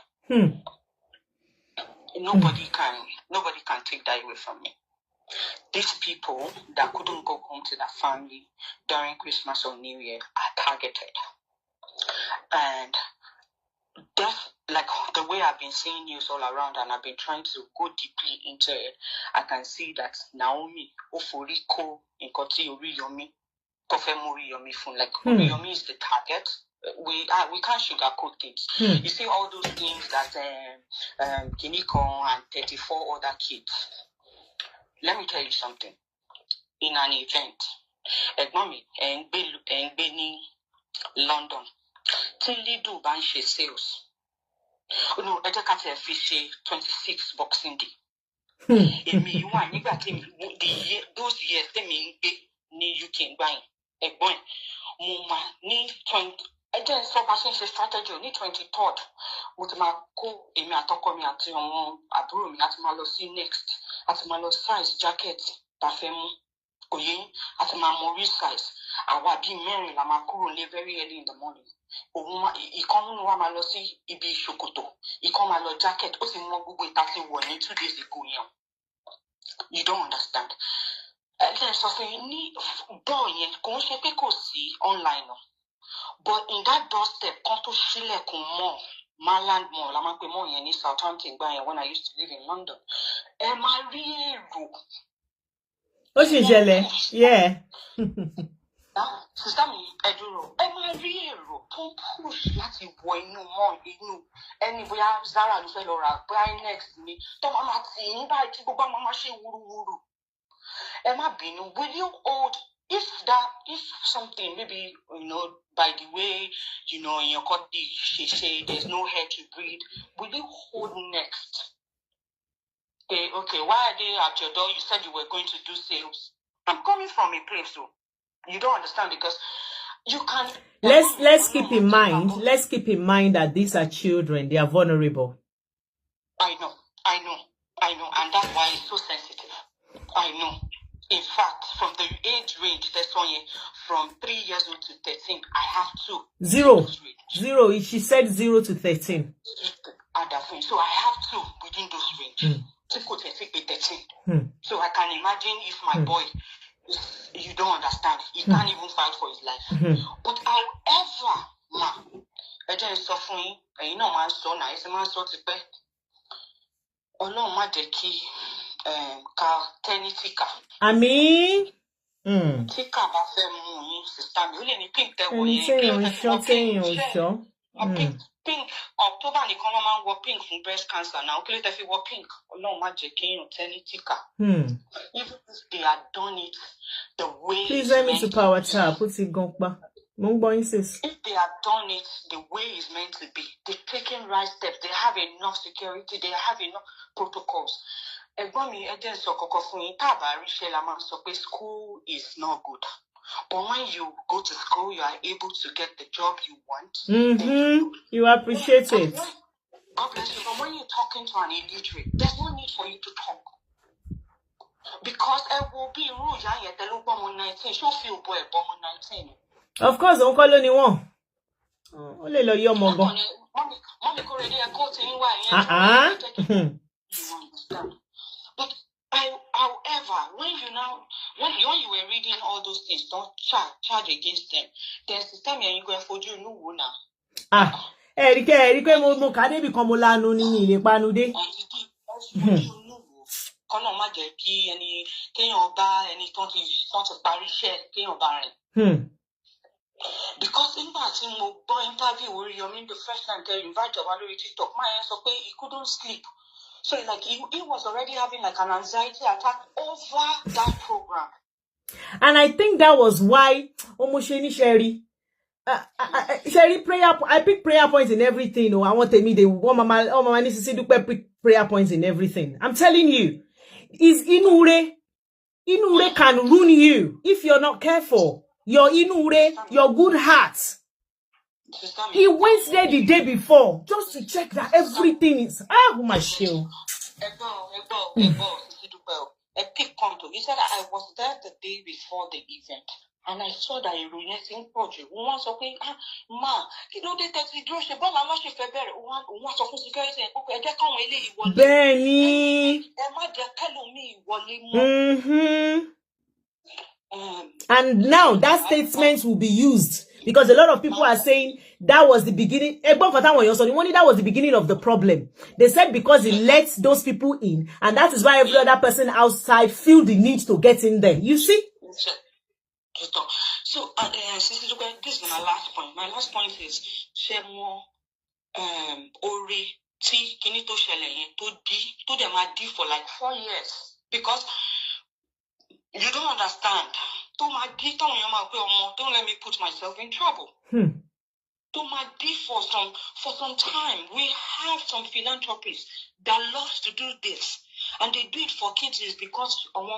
[SPEAKER 3] Nobody can take that away from me. These people that couldn't go home to their family during Christmas or New Year are targeted. And that's like the way I've been seeing news all around, and I've been trying to go deeply into it. I can see that Naomi, Oforiko, Nkoti Oriyomi, Oriyomi phone, like Oriyomi is the target. We can't sugarcoat things. You see all those things that Kiniko and 34 other kids. Let me tell you something. in an event. Mommy, and Benny London. Till Lido ban she sales. Oh no, I just can't fish 26 Boxing Day. Me, you want those years, they mean ni you can buy. Egboin, Muma, ni 20. I just saw passing strategy, ni 23rd. Mutama ko, emi atoko mi ati on aburo mi ati ma lo see next. Ati ma lo size jacket, parfum. Oye, ati ma more size. Awa bi merin la ma kuro le very early in the morning. Ikon wa ma lo si ibi shokoto. Ikon ma lo jacket. O si mo gbogbo itati wo ni 2 days ago yan. You don't understand. Then so say ni boy yen ko se pe ko si online no. But in that doorstep, kon to shilekun mo. Maland mo la ma pe mo yen ni Southampton gba yen when I used to live in London. E ma ri ero.
[SPEAKER 1] Ó sì ṣẹlẹ̀. Yeah.
[SPEAKER 3] Sister mi eduro. E ma ri ero tó push láti wọ inú mo inú ẹni bóyá Zara ló fẹ́ lọ ra buy next mi. Tó ma ti ní báyìí tí gbogbo ma ṣe wúruwúru. Emma Binu, will you hold if something maybe by the way in your country she say there's no hair to breathe, will you hold next? Okay, why are they at your door? You said you were going to do sales. I'm coming from a place, so you don't understand because you can.
[SPEAKER 1] Let's keep in mind. Let's keep in mind that these are children. They are vulnerable.
[SPEAKER 3] I know, and that's why it's so sensitive. I know. In fact, from the age range, that's one from 3 years old to 13, I have two.
[SPEAKER 1] Zero. She said 0 to 13.
[SPEAKER 3] So I have two within those range. So I can imagine if my boy, you don't understand, he can't even fight for his life. But however, I just suffering, and you know my son, I say my son to pay. Oh no, my deki. Tika.
[SPEAKER 1] I mean,
[SPEAKER 3] Tika ba fe mu sister mi o le ni pink te wo yen pink October ni kan ma wo pink fún breast cancer now kile te fi wo pink Ọlọ́run má jẹ́ kéèyàn Tika. Even if they had done it the way
[SPEAKER 1] please let me to power tap put it gongpa. If they have done it the way it's meant to be, they're taking right steps, they have enough security, they have enough protocols. School is not good. But when you go to school, you are able to get the job you want. You appreciate it.
[SPEAKER 3] God bless you. But when you're talking to an illiterate, there's no need for you to talk. Because it will be rude. 19. She'll feel boy, 19.
[SPEAKER 1] Of course, don't call anyone. Only lo yo mogo.
[SPEAKER 3] Mommy already a coat in you understand. But however, when you were reading all those things, don't charge against them. There's the time you go for you no now.
[SPEAKER 1] Erike mo kade bi kan mo lanu ni mi le panu de.
[SPEAKER 3] Kono ma jẹ́ kí ẹni kéèyàn bá ẹni ton ti parí iṣẹ́ kéèyàn bá rìn. Because in that mo gbọ́ interview Oriyomi the first time they invite wa lórí TikTok, ma yen sọ pé he couldn't sleep. So like he was already having like an anxiety attack over that program.
[SPEAKER 1] And I think that was why Sherry prayer. I pick prayer points in everything. I want to meet the mama needs to see do prayer points in everything. I'm telling you, is Inure can ruin you if you're not careful. Your Inure, your good heart. He went there the day before just to check that everything is my shield.
[SPEAKER 3] He said I was there the day before the event and I saw that he ruinating project. One so saying, ma, you know they take the drugs, but I'm not sure one so security and
[SPEAKER 1] Benny. And now that statement will be used because a lot of people are saying that was the beginning. That was the beginning of the problem. They said because he let those people in, and that is why every other person outside feel the need to get in there. You see?
[SPEAKER 3] So, this is my last point. My last point is Shemo Ori T Kinito Shele to them are D for like 4 years because You don't understand. Don't let me put myself in trouble. For some time, we have some philanthropists that loves to do this. And they do it for kids is because whether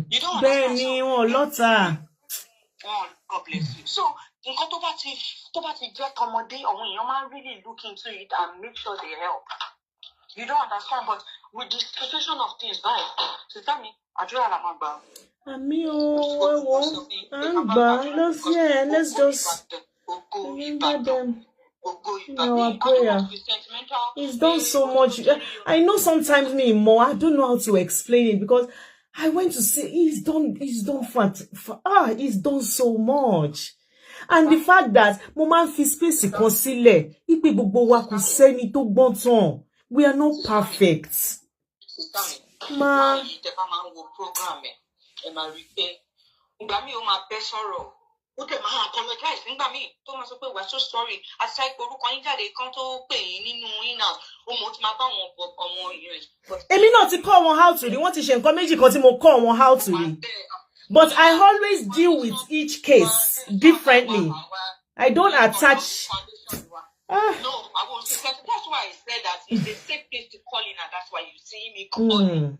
[SPEAKER 3] you don't understand. God bless you. So, really look into it and make sure they help. You don't understand, but with the situation of things, right? So tell me, let's just remember them in our prayer. He's done so much. I know sometimes me more. I don't know how to explain it because I went to say he's done he's done so much. And the fact that Mama fi space kan sílẹ̀, ipe gbogbo wa kò sẹ́ni tó gbọ́n tán. We are not perfect. Ma we're so sorry. Èmi náà ti kọ́ wọn how to read. Wọ́n ti ṣe nǹkan méjì kan tí mo kọ́ wọn how to read. But I always deal with each case differently. I don't attach. No, I won't say that. That's why I said that it's a safe place to call in, and that's why you see me calling.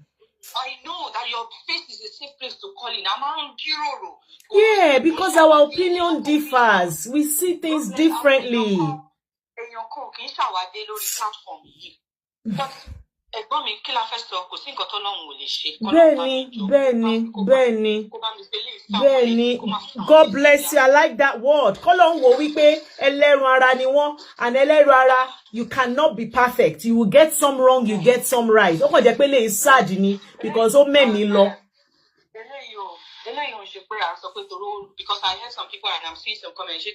[SPEAKER 3] I know that your face is a safe place to call in. I'm on Kiroro. Yeah, because our opinion differs. We see things differently. Benny. God bless you. I like that word. And you cannot be perfect. You will get some wrong, you get some right. Is sad because because I heard some people and I'm seeing some comments.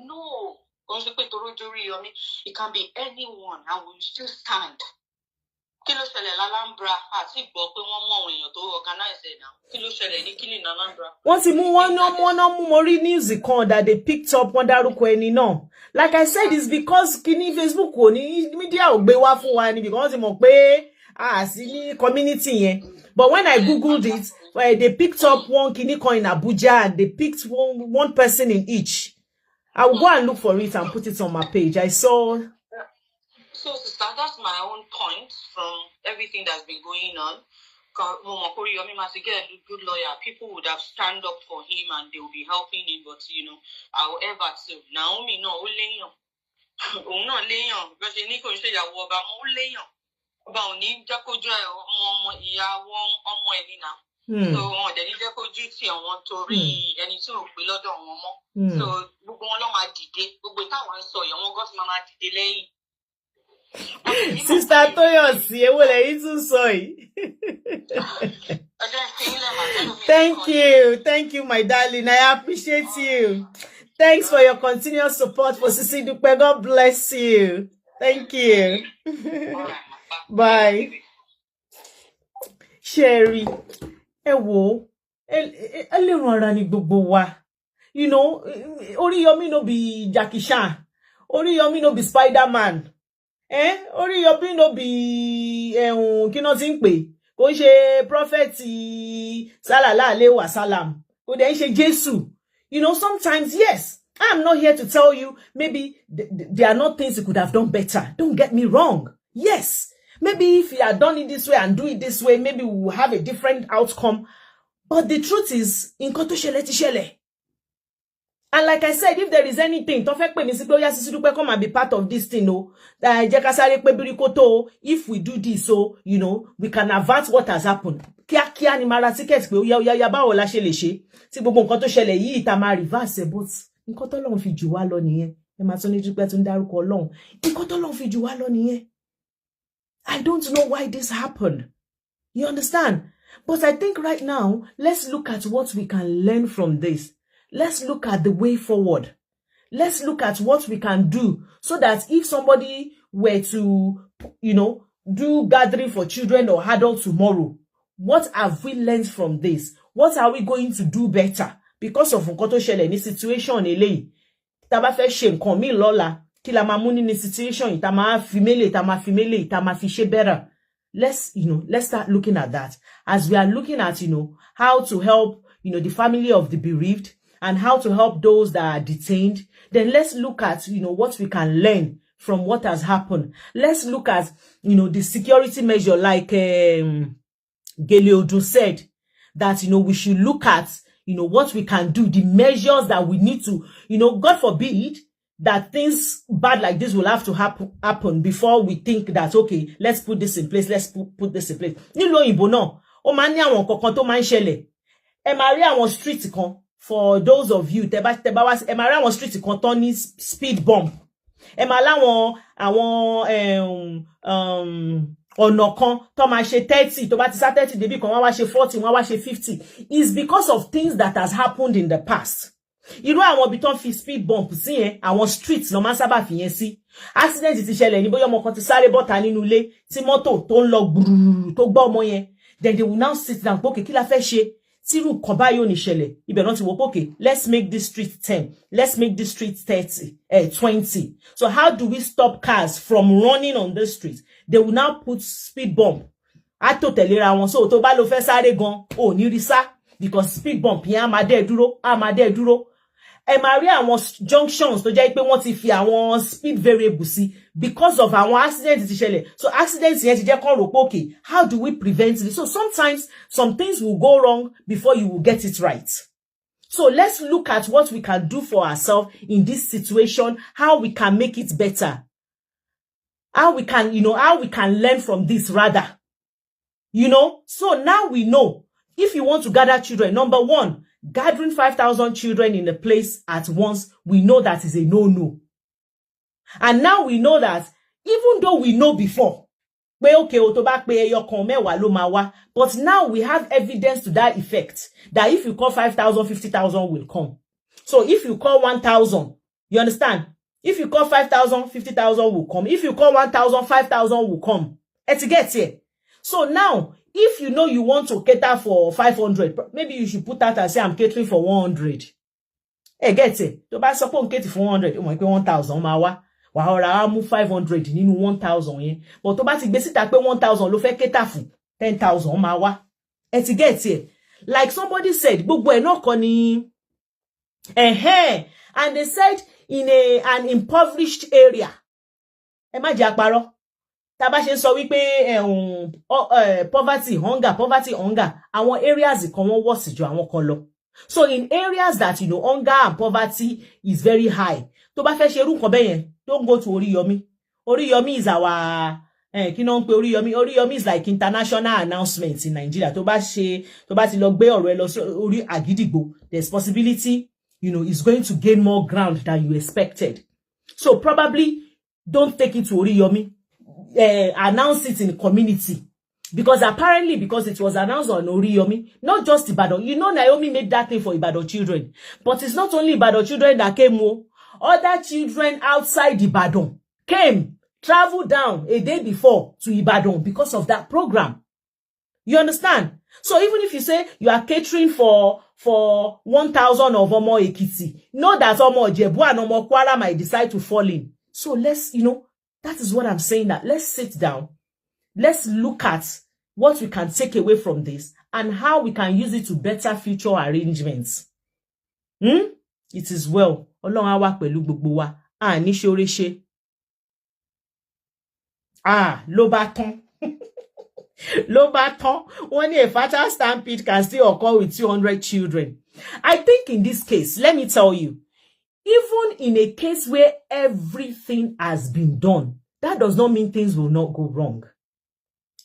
[SPEAKER 3] No. It can be anyone and we still stand. News that they picked up like I said, it's because Facebook media because community. But when I googled it, they picked up one kini coin in Abuja and they picked one person in each. I will go and look for it and put it on my page. I saw. So, sister, that's my own point from everything that's been going on. Oriyomi must get a good lawyer. People would have stand up for him and they will be helping him. But, however, too, Naomi, no, because they need to say that about so they need to duty and want to read and it's so below the so Sister Toyosi, thank you, my darling. I appreciate you. Thanks for your continuous support for Sisi Dupe. God bless you. Thank you. Bye. Sherry. Oriyomi no be Jackie Chan. Oriyomi no be Spider-Man. Oriyomi no be kino tin pe. Ko se prophet sallallahu alaihi wasallam. Ko de se Jesus. Sometimes, yes, I'm not here to tell you maybe there are not things you could have done better. Don't get me wrong. Yes, maybe if you had done it this way and do it this way, maybe we will have a different outcome. But the truth is, in koto shele ti shele. And like I said, if there is anything, come and be part of this thing, if we do this, so, we can avert what has happened. Kíákíá ni mara ticket pé ya báwo la ṣe lè ṣe tí gbogbo nǹkan tó ṣẹlẹ̀ yìí tá máa reverse but nǹkan t'Ọlọ́run fi jù wá lọ nìyẹn ẹ máa tún ní Dúpẹ́ tún dárúkọ Ọlọ́run nǹkan t'Ọlọ́run fi jù wá lọ nìyẹn. I don't know why this happened. You understand? But I think right now, let's look at what we can learn from this. Let's look at the way forward. Let's look at what we can do so that if somebody were to, do gathering for children or adults tomorrow, what have we learned from this?
[SPEAKER 1] What are we going to do better? Because of nǹkan tó ṣẹlẹ̀ ní situation eléyìí. Tá bá fẹ́ ṣe nǹkan mi lọ́la, kí la máa mú ní situation yìí, tá máa fi mele, tá máa fi mele, tá máa fi ṣe better. Let's start looking at that. As we are looking at, how to help, the family of the bereaved and how to help those that are detained, then let's look at, what we can learn from what has happened. Let's look at, the security measure, like Gele Odun said, that, we should look at, what we can do, the measures that we need to, God forbid that things bad like this will have to happen before we think that, okay, let's put this in place, let's put this in place. Nílùú òyìnbó náà, ó máa ní àwọn nǹkan kan tó máa ń ṣẹlẹ̀. Ẹ máa rí àwọn street kan, for those of you, tẹ́ bá wá, ẹ máa rí àwọn street kan tó ní speed bump. Ẹ máa láwọn ọ̀nà kan tó máa ṣe 30, tó bá ti sá 30 débí kan, wọ́n wá ṣe 40, wọ́n wá ṣe 50. It's because of things that has happened in the past. Irú àwọn ibi tó fi speed bump sí yẹn, àwọn streets ló máa ń sábà fi yẹn sí. Accident ti ṣẹlẹ̀ ní bóyá ọmọ kan ti sáré bọ́ta nínú ilé tí mọ́tò tó ń lọ gbùrùrù tó gbọ́ ọmọ yẹn. Then they will now sit down, okay, kí la fẹ́ ṣe? Tírú kan báyìí ò ní ṣẹlẹ̀. Ibẹ̀ náà ti wò, okay, let's make this street 10. Let's make this street 20. So how do we stop cars from running on the street? They will now put speed bump. Á tó tẹ̀léra wọn. So tó bá lọ fẹ́ sáré gan, ò ní rí sá, because speed bump yẹn á máa dẹ́ dúró. Ẹ máa rí àwọn junctions tó jẹ́ pé wọ́n ti fi àwọn speed variable sí because of àwọn accident ti ṣẹlẹ̀. So accidents yẹn ti jẹ́ kán rò pé, okay, how do we prevent this? So sometimes some things will go wrong before you will get it right. So let's look at what we can do for ourselves in this situation, how we can make it better. How we can learn from this rather. So now we know, if you want to gather children, number one, gathering 5,000 children in a place at once, we know that is a no-no. And now we know that, even though we know before, but now we have evidence to that effect, that if you call 5,000, 50,000 will come. So if you call 1,000, you understand? If you call 5,000, 50,000 will come. If you call 1,000, 5,000 will come. It gets here. So now, if you know you want to cater for 500, maybe you should put out and say, I'm catering for 100. Hey, get it. To buy support cater for 100, you might pay 1,000 ma wa. Wa ora move 500 nínú 1,000 yen. But to buy ti gbé síta pé 1,000 ló fẹ́ cater fún 10,000 ma wa. It get here. Like somebody said, gbogbo ẹ̀ náà kọ́ ni and they said in an impoverished area. Ẹ má jẹ́ àparọ́. Tá bá ṣe sọ wípé poverty hunger àwọn areas kan wọ́n worse ju àwọn kan lọ. So in areas that hunger and poverty is very high, tó bá fẹ́ ṣe irú nǹkan bẹ́yẹn, don't go to Oriyomi. Oriyomi is our kí ló ń pè Oriyomi is like international announcements in Nigeria. Tó bá ti lọ gbé ọ̀rọ̀ ẹ lọ sí orí Àgídìgbò, there's possibility is going to gain more ground than you expected. So probably don't take it to Oriyomi. Announce it in the community, because apparently because it was announced on Oriyomi, not just Ibadan. Naomi made that thing for Ibadan children, but it's not only Ibadan children that came. Other children outside Ibadan traveled down a day before to Ibadan because of that program. You understand? So even if you say you are catering for 1,000 of Omo Ekiti, know that Omo Ijebu and Omo Kwara might decide to fall in. So let's, that is what I'm saying, that let's sit down. Let's look at what we can take away from this and how we can use it to better future arrangements. It is well. Ọlọ́run á wà pẹ̀lú gbogbo wa. Ní ṣoore ṣe. Ló bá tán. Ló bá tán. Only a fatal stampede can still occur with 200 children. I think in this case, let me tell you, even in a case where everything has been done, that does not mean things will not go wrong.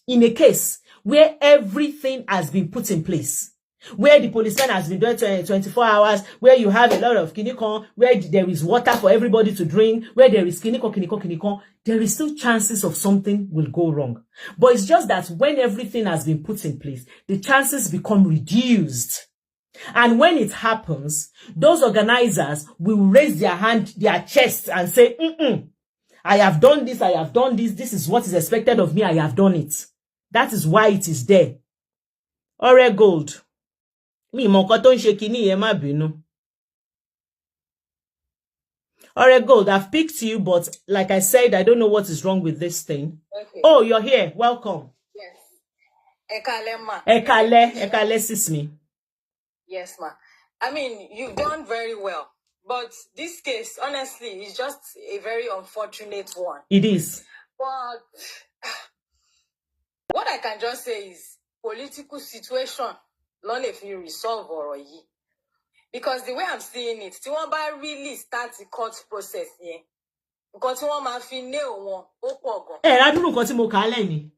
[SPEAKER 1] In a case where everything has been put in place, where the policeman has been doing 24 hours, where you have a lot of kinikon, where there is water for everybody to drink, where there is kinikon, there is still chances of something will go wrong. But it's just that when everything has been put in place, the chances become reduced. And when it happens, those organizers will raise their hand, their chest and say, I have done this, this is what is expected of me, I have done it. That is why it is there. Ore Gold. Mi mọ nǹkan tó ń ṣe kíní yẹn, má bínú. Alright, Gold, I've picked you, but like I said, I don't know what is wrong with this thing.
[SPEAKER 2] Okay.
[SPEAKER 1] Oh, you're here. Welcome.
[SPEAKER 2] Yes. Ekale ma.
[SPEAKER 1] Ekale, sis me.
[SPEAKER 2] Yes, ma. I mean, you've done very well. But this case, honestly, is just a very unfortunate one.
[SPEAKER 1] It is.
[SPEAKER 2] But what I can just say is political situation, not if you resolve or ye. Because the way I'm seeing it, tí wọ́n bá really start the court process yẹn, nǹkan tí wọ́n máa fi nail wọn ó pọ̀ gan.
[SPEAKER 1] Ládùúrù nǹkan tí mo kà á lẹ̀ ni.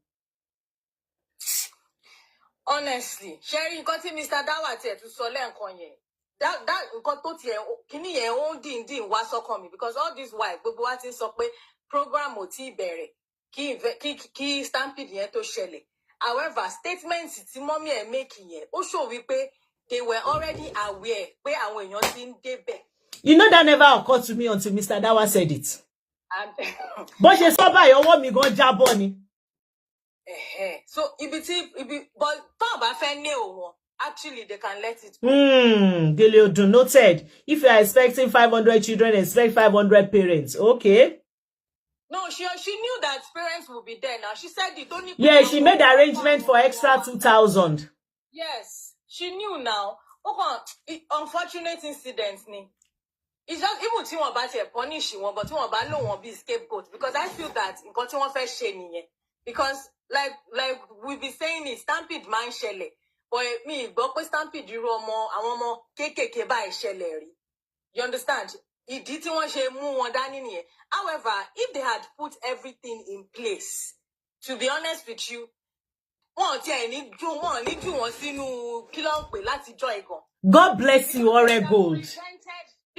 [SPEAKER 2] Honestly, Sherry, nǹkan tí Mr. Dawa tiẹ̀ tún sọ lẹ́ǹkan yẹn, that nǹkan tó tiẹ̀ kíní yẹn ó ń dín wá sọ́kàn mi, because all this while gbogbo wa ti ń sọ pé program ò tí ì bẹ̀rẹ̀ kí stampede yẹn tó ṣẹlẹ̀. However, statements tí mọ́mí ẹ̀ make yẹn ó show wípé they were already aware pé àwọn èèyàn ti ń débẹ̀.
[SPEAKER 1] You know that never occurred to me until Mr. Dawa said it.
[SPEAKER 2] And
[SPEAKER 1] Bó ṣe sọ báyìí ọwọ́ mi gan jábọ́ ni.
[SPEAKER 2] So but tó bá fẹ́ nail wọn, actually they can let it go.
[SPEAKER 1] Gele Odun noted. If you are expecting 500 children, expect 500 parents. Okay.
[SPEAKER 2] No, she knew that parents will be there now. She said it only.
[SPEAKER 1] Yeah, she made arrangement for extra 2,000.
[SPEAKER 2] Yes, she knew now. Okay, unfortunate incident ni. It's just even tí wọ́n bá tiẹ̀ punish wọn, but tí wọ́n bá lò wọ́n bí scapegoat, because I feel that nǹkan tí wọ́n fẹ́ ṣe nìyẹn. Because like we be saying it, stampede máa ń ṣẹlẹ̀. But mi gbọ́ pé stampede irú àwọn ọmọ kéékèèké báyìí ṣẹlẹ̀ rí. You understand? Ìdí tí wọ́n ṣe mú wọn dání nìyẹn. However, if they had put everything in place, to be honest with you, God
[SPEAKER 1] bless you, Ore Gold.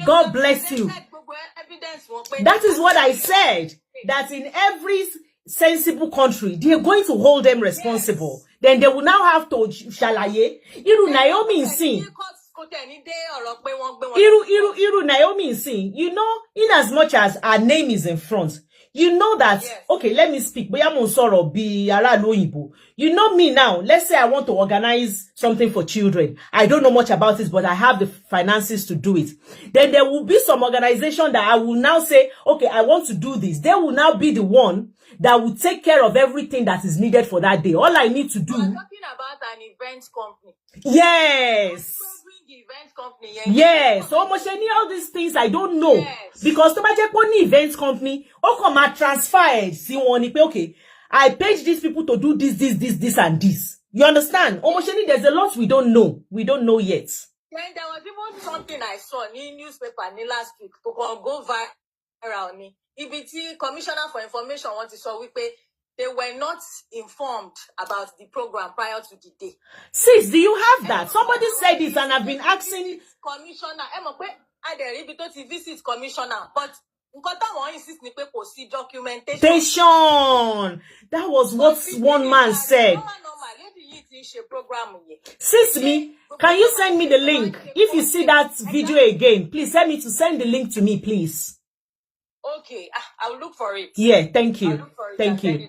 [SPEAKER 1] God bless you. That is what I said. That in every sensible country, they are going to hold them responsible. Yes. Then they will now have to shalaye. Iru Naomi Nsin. Iru Naomi Nsin. You know, in as much as our name is in front, you know that, yes. Okay, let me speak. You know me now. Let's say I want to organize something for children. I don't know much about it, but I have the finances to do it. Then there will be some organization that I will now say, okay, I want to do this. They will now be the one that will take care of everything that is needed for that day. All I need to do.
[SPEAKER 2] You're talking about an event company.
[SPEAKER 1] Yes.
[SPEAKER 2] Event company.
[SPEAKER 1] Yes. So much all these things I don't know. Yes. Because to my event company, transfer okay. I paid these people to do this, and this. You understand? Omosheni, there's a lot we don't know. We don't know yet.
[SPEAKER 2] Then there was even something I saw in newspaper last week to go viral. EBT Commissioner for Information wanted to show they were not informed about the program prior to the day.
[SPEAKER 1] Sis, do you have that? Somebody said this and I've been asking.
[SPEAKER 2] Commissioner, I didn't visit Commissioner, but
[SPEAKER 1] documentation. That was what one man said. Sis, me, can you send me the link? If you see that video again, please send the link to me, please.
[SPEAKER 2] Okay, I will look for it.
[SPEAKER 1] Yeah, thank you. Thank you.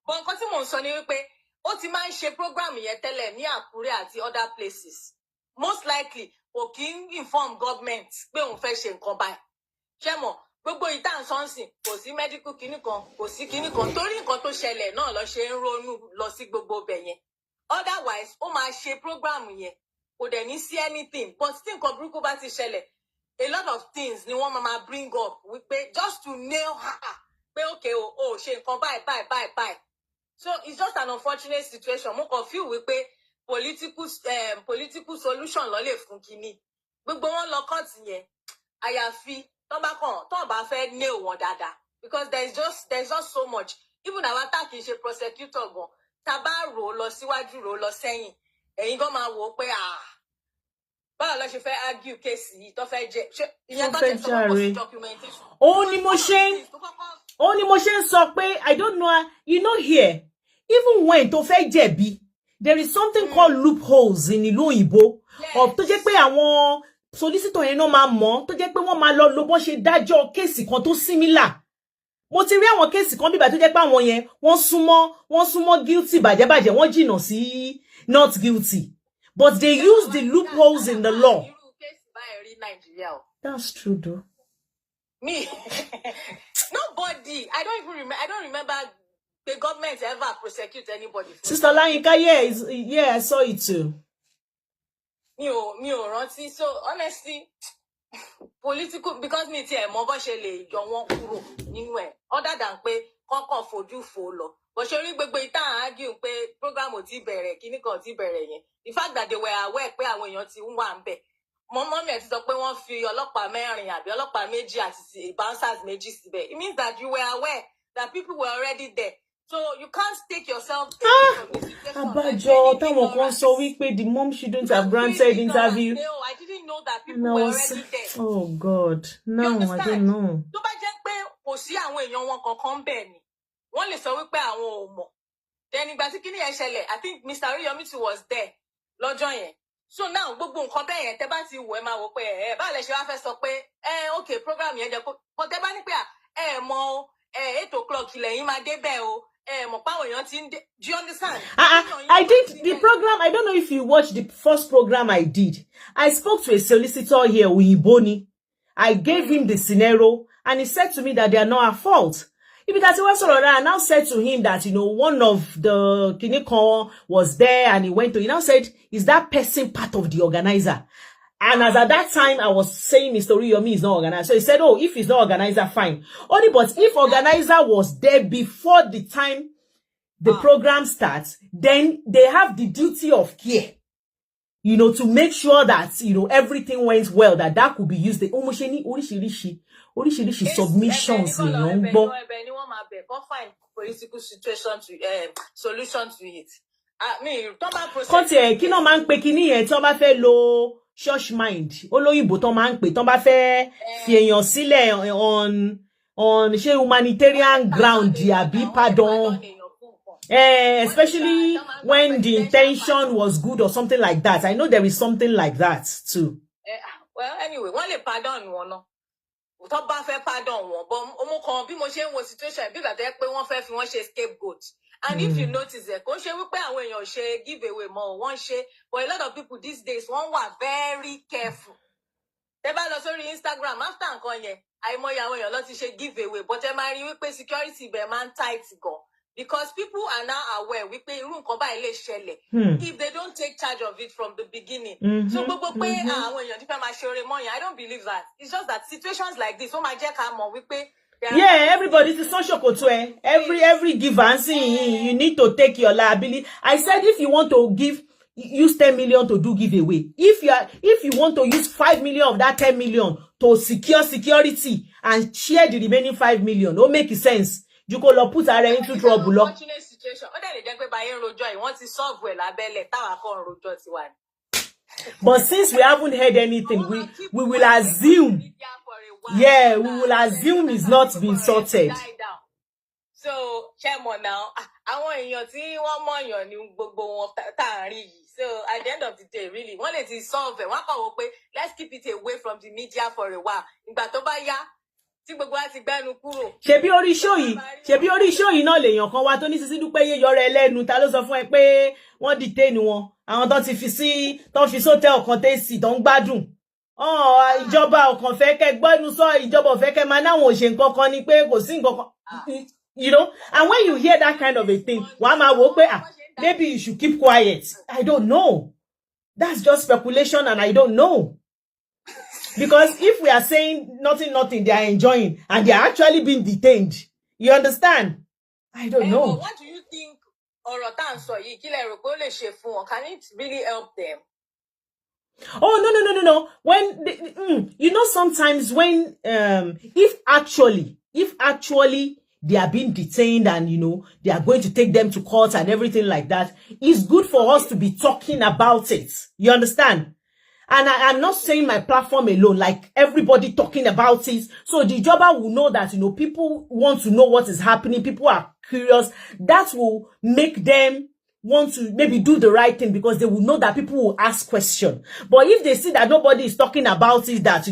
[SPEAKER 2] But program other places. Most likely, inform government gbogbo ìtàn sọ́nsìn kò sí medical clinic kan kò sí clinic kan torí nǹkan tó ṣẹlẹ̀ náà lọ ṣe ń ronú lọ sí gbogbo bẹ̀ yẹn otherwise ó máa ṣe program yẹn kò dẹ̀ ní sí anything but tí nǹkan burúkú bá ti ṣẹlẹ̀ a lot of things ni wọ́n máa bring up wípé just to nail her pé okay o ṣe nǹkan báyìí so it's just an unfortunate situation mo kàn feel wípé political solution ló lè fún kinní gbogbo wọn lọ court yẹn àyàfi because there's just so much. Even our attack is a prosecutor go tabaro lọ síwájú ro lọ sẹ́yìn ẹ̀yin go máa wò pé báwo ló ṣe fẹ́ argue case yìí tó fẹ́ jẹ ìyẹn tó tẹ̀ sọ documentation.
[SPEAKER 1] Ó ní mo ṣe ń sọ pé I don't know, you know, here even when tó fẹ́ jẹ̀bi there is something called loopholes in ìlú òyìnbó of tó jẹ́ pé àwọn solicitor yẹn no máa mọ̀ tó jẹ́ pé wọ́n máa lọ bó ṣe dájọ́ case kan tó similar. Mo ti rí àwọn case kan bí bá tó jẹ́ pé àwọn yẹn wọ́n súnmọ́ guilty bàjẹ́bàjẹ́ wọ́n jìnnà sí not guilty. But they use the loopholes in the law. That's true, though.
[SPEAKER 2] Me, nobody. I don't remember the government ever prosecute anybody.
[SPEAKER 1] Sister Layinka, yeah, I saw it too.
[SPEAKER 2] Me o rántí. So honestly, political, because me tie mo bo se le yọ wọ́n kúrò nínú ẹ̀, other than pé kọ́kọ́ fojú fo lọ. But ṣe rí gbogbo ìtàn argue pé program ò ti bẹ̀rẹ̀, kíní kan ò ti bẹ̀rẹ̀ yẹn. The fact that they were aware pé àwọn èèyàn ti ń wà ńbẹ̀. Mommy ti sọ pé wọ́n fi ọlọ́pàá mẹ́rin àbí ọlọ́pàá méjì àti bouncers méjì síbẹ̀. It means that you were aware that people were already there. So you can't take yourself from the situation.
[SPEAKER 1] Abajo, táwọn kan sọ wípé the mom shouldn't have granted interview.
[SPEAKER 2] No, I didn't know that people were already there.
[SPEAKER 1] Oh God, no, I don't know.
[SPEAKER 2] Tó bá jẹ́ pé kò sí àwọn èèyàn wọn kankan bẹ́ẹ̀ ni, wọ́n lè sọ wípé àwọn ò mọ̀. Then ìgbà tí kíní yẹn ṣẹlẹ̀, I think Mr. Oriyomi was there lọ́jọ́ yẹn. So now gbogbo nǹkan bẹ́ẹ̀ yẹn tẹ́ bá ti wò ẹ máa wò pé báwo lẹ ṣe wá fẹ́ sọ pé okay program yẹn jẹ́ kó but tẹ́ bá ní pé mọ̀ 8 o'clock lẹ́yìn máa dé bẹ́ẹ̀ o mọ̀ páwọn èèyàn ti ń dé. Do you understand?
[SPEAKER 1] I did the program. I don't know if you watched the first program I did. I spoke to a solicitor here, Uyiboni. I gave him the scenario and he said to me that they are not at fault. Because he was I now said to him that, one of the Kinikon was there and he now said, is that person part of the organizer? And as at that time, I was saying Mr. Oriyomi is not organizer. So he said, oh, if he's not organizer, fine. Only but if organizer was there before the time the program starts, then they have the duty of care, to make sure that, everything went well, that could be used. The submissions,
[SPEAKER 2] find political situation to solution to it.
[SPEAKER 1] Kí ló máa ń pè kíní yẹn tí wọ́n bá fẹ́ lo church mind. Olóyìnbó tó máa ń pè tí wọ́n bá fẹ́ fi èèyàn sílẹ̀ on ṣé humanitarian ground àbí pardon. Especially when the intention was good or something like that. I know there is something like that too.
[SPEAKER 2] Well, anyway, wọ́n lè pardon wọn náà. Tó bá fẹ́ pardon wọn, but ọmọ kan bí mo ṣe ń wo situation bí gbà tẹ́ pé wọ́n fẹ́ fi wọ́n ṣe scapegoat. And if you notice it, kò ṣe wípé àwọn èèyàn ṣe giveaway mọ́ wọ́n ṣe, but a lot of people these days wọ́n wà very careful. Tẹ́ bá lọ sórí Instagram after nǹkan yẹn, àìmọye àwọn èèyàn ló ti ṣe giveaway, but ẹ máa rí wípé security bẹ̀ máa ń tight gan. Because people are now aware wípé irú nǹkan báyìí lè ṣẹlẹ̀ if they don't take charge of it from the beginning. So gbogbo pé àwọn èèyàn ti fẹ́ máa ṣe oore mọ́ yẹn, I don't believe that. It's just that situations like this, ó máa jẹ́ ká mọ̀ wípé
[SPEAKER 1] everybody is so shocked. Every give and see, you need to take your liability. I said if you want to use 10 million to do giveaway. If you want to use 5 million of that 10 million to secure security and share the remaining 5 million, don't make sense. You could put her into trouble.
[SPEAKER 2] Unfortunate situation.
[SPEAKER 1] But since we haven't heard anything, we will assume. Yeah, we will assume it's not been sorted.
[SPEAKER 2] So, chairman now, àwọn èèyàn tí wọ́n mọ̀yàn ní gbogbo wọn tá à ń rí yìí. So, at the end of the day, really, wọ́n lè ti solve it. Wọ́n kàn wò pé let's keep it away from the media for a while. Ìgbà tó bá yá, tí gbogbo wa ti gbẹ́nu kúrò. Ṣebí orí show yìí náà lèèyàn kan wá tó ní Sisi Dúpẹ́ yé yọrọ ẹlẹ́nu. Ta ló sọ fún ẹ pé wọ́n detain wọn? Àwọn tó ti fi hotel kan tẹ́sì tó ń gbádùn. Ìjọba ọ̀kan fẹ́ kẹ́ gbọ́nu sọ ìjọba ọ̀fẹ́ kẹ́ máa náwọn òṣè nǹkan kan ni pé kò sí nǹkan kan. And when you hear that kind of a thing, maybe you should keep quiet. I don't know. That's just speculation and I don't know. Because if we are saying nothing, they are enjoying and they are actually being detained. You understand? I don't know. What do you think? Can it really help them?
[SPEAKER 1] Oh, no. When sometimes when if actually they are being detained and they are going to take them to court and everything like that, it's good for us to be talking about it. You understand? And I'm not saying my platform alone, like everybody talking about it. So the jobber will know that, people want to know what is happening. People are curious. That will make them want to maybe do the right thing because they will know that people will ask questions. But if they see that nobody is talking about it, that,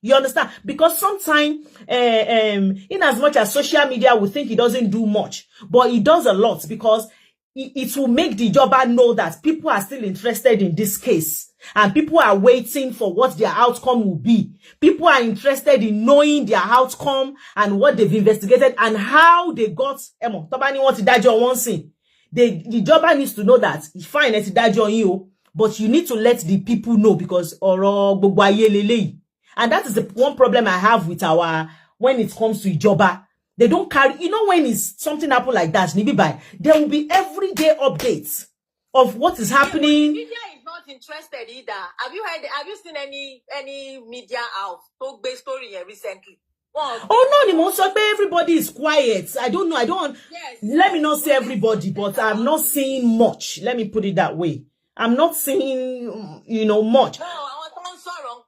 [SPEAKER 1] you understand? Because sometimes, in as much as social media will think it doesn't do much, but it does a lot because it will make the Ijoba know that people are still interested in this case. And people are waiting for what their outcome will be. People are interested in knowing their outcome and what they've investigated and how they got. Tobani want to dajo one thing. The Ijoba needs to know that fine, it's dajo you, but you need to let the people know because oro gbogbo aye leleyi. And that is the one problem I have with when it comes to Ijoba. They don't carry, you know, when it's something happen like that, there will be everyday updates of what is happening.
[SPEAKER 2] Media is not interested either. Have you seen any media out talk based story here recently?
[SPEAKER 1] Oh no, everybody is quiet. I don't know. Yes. Let me not say everybody, but I'm not seeing much. Let me put it that way. I'm not seeing, much.
[SPEAKER 2] No,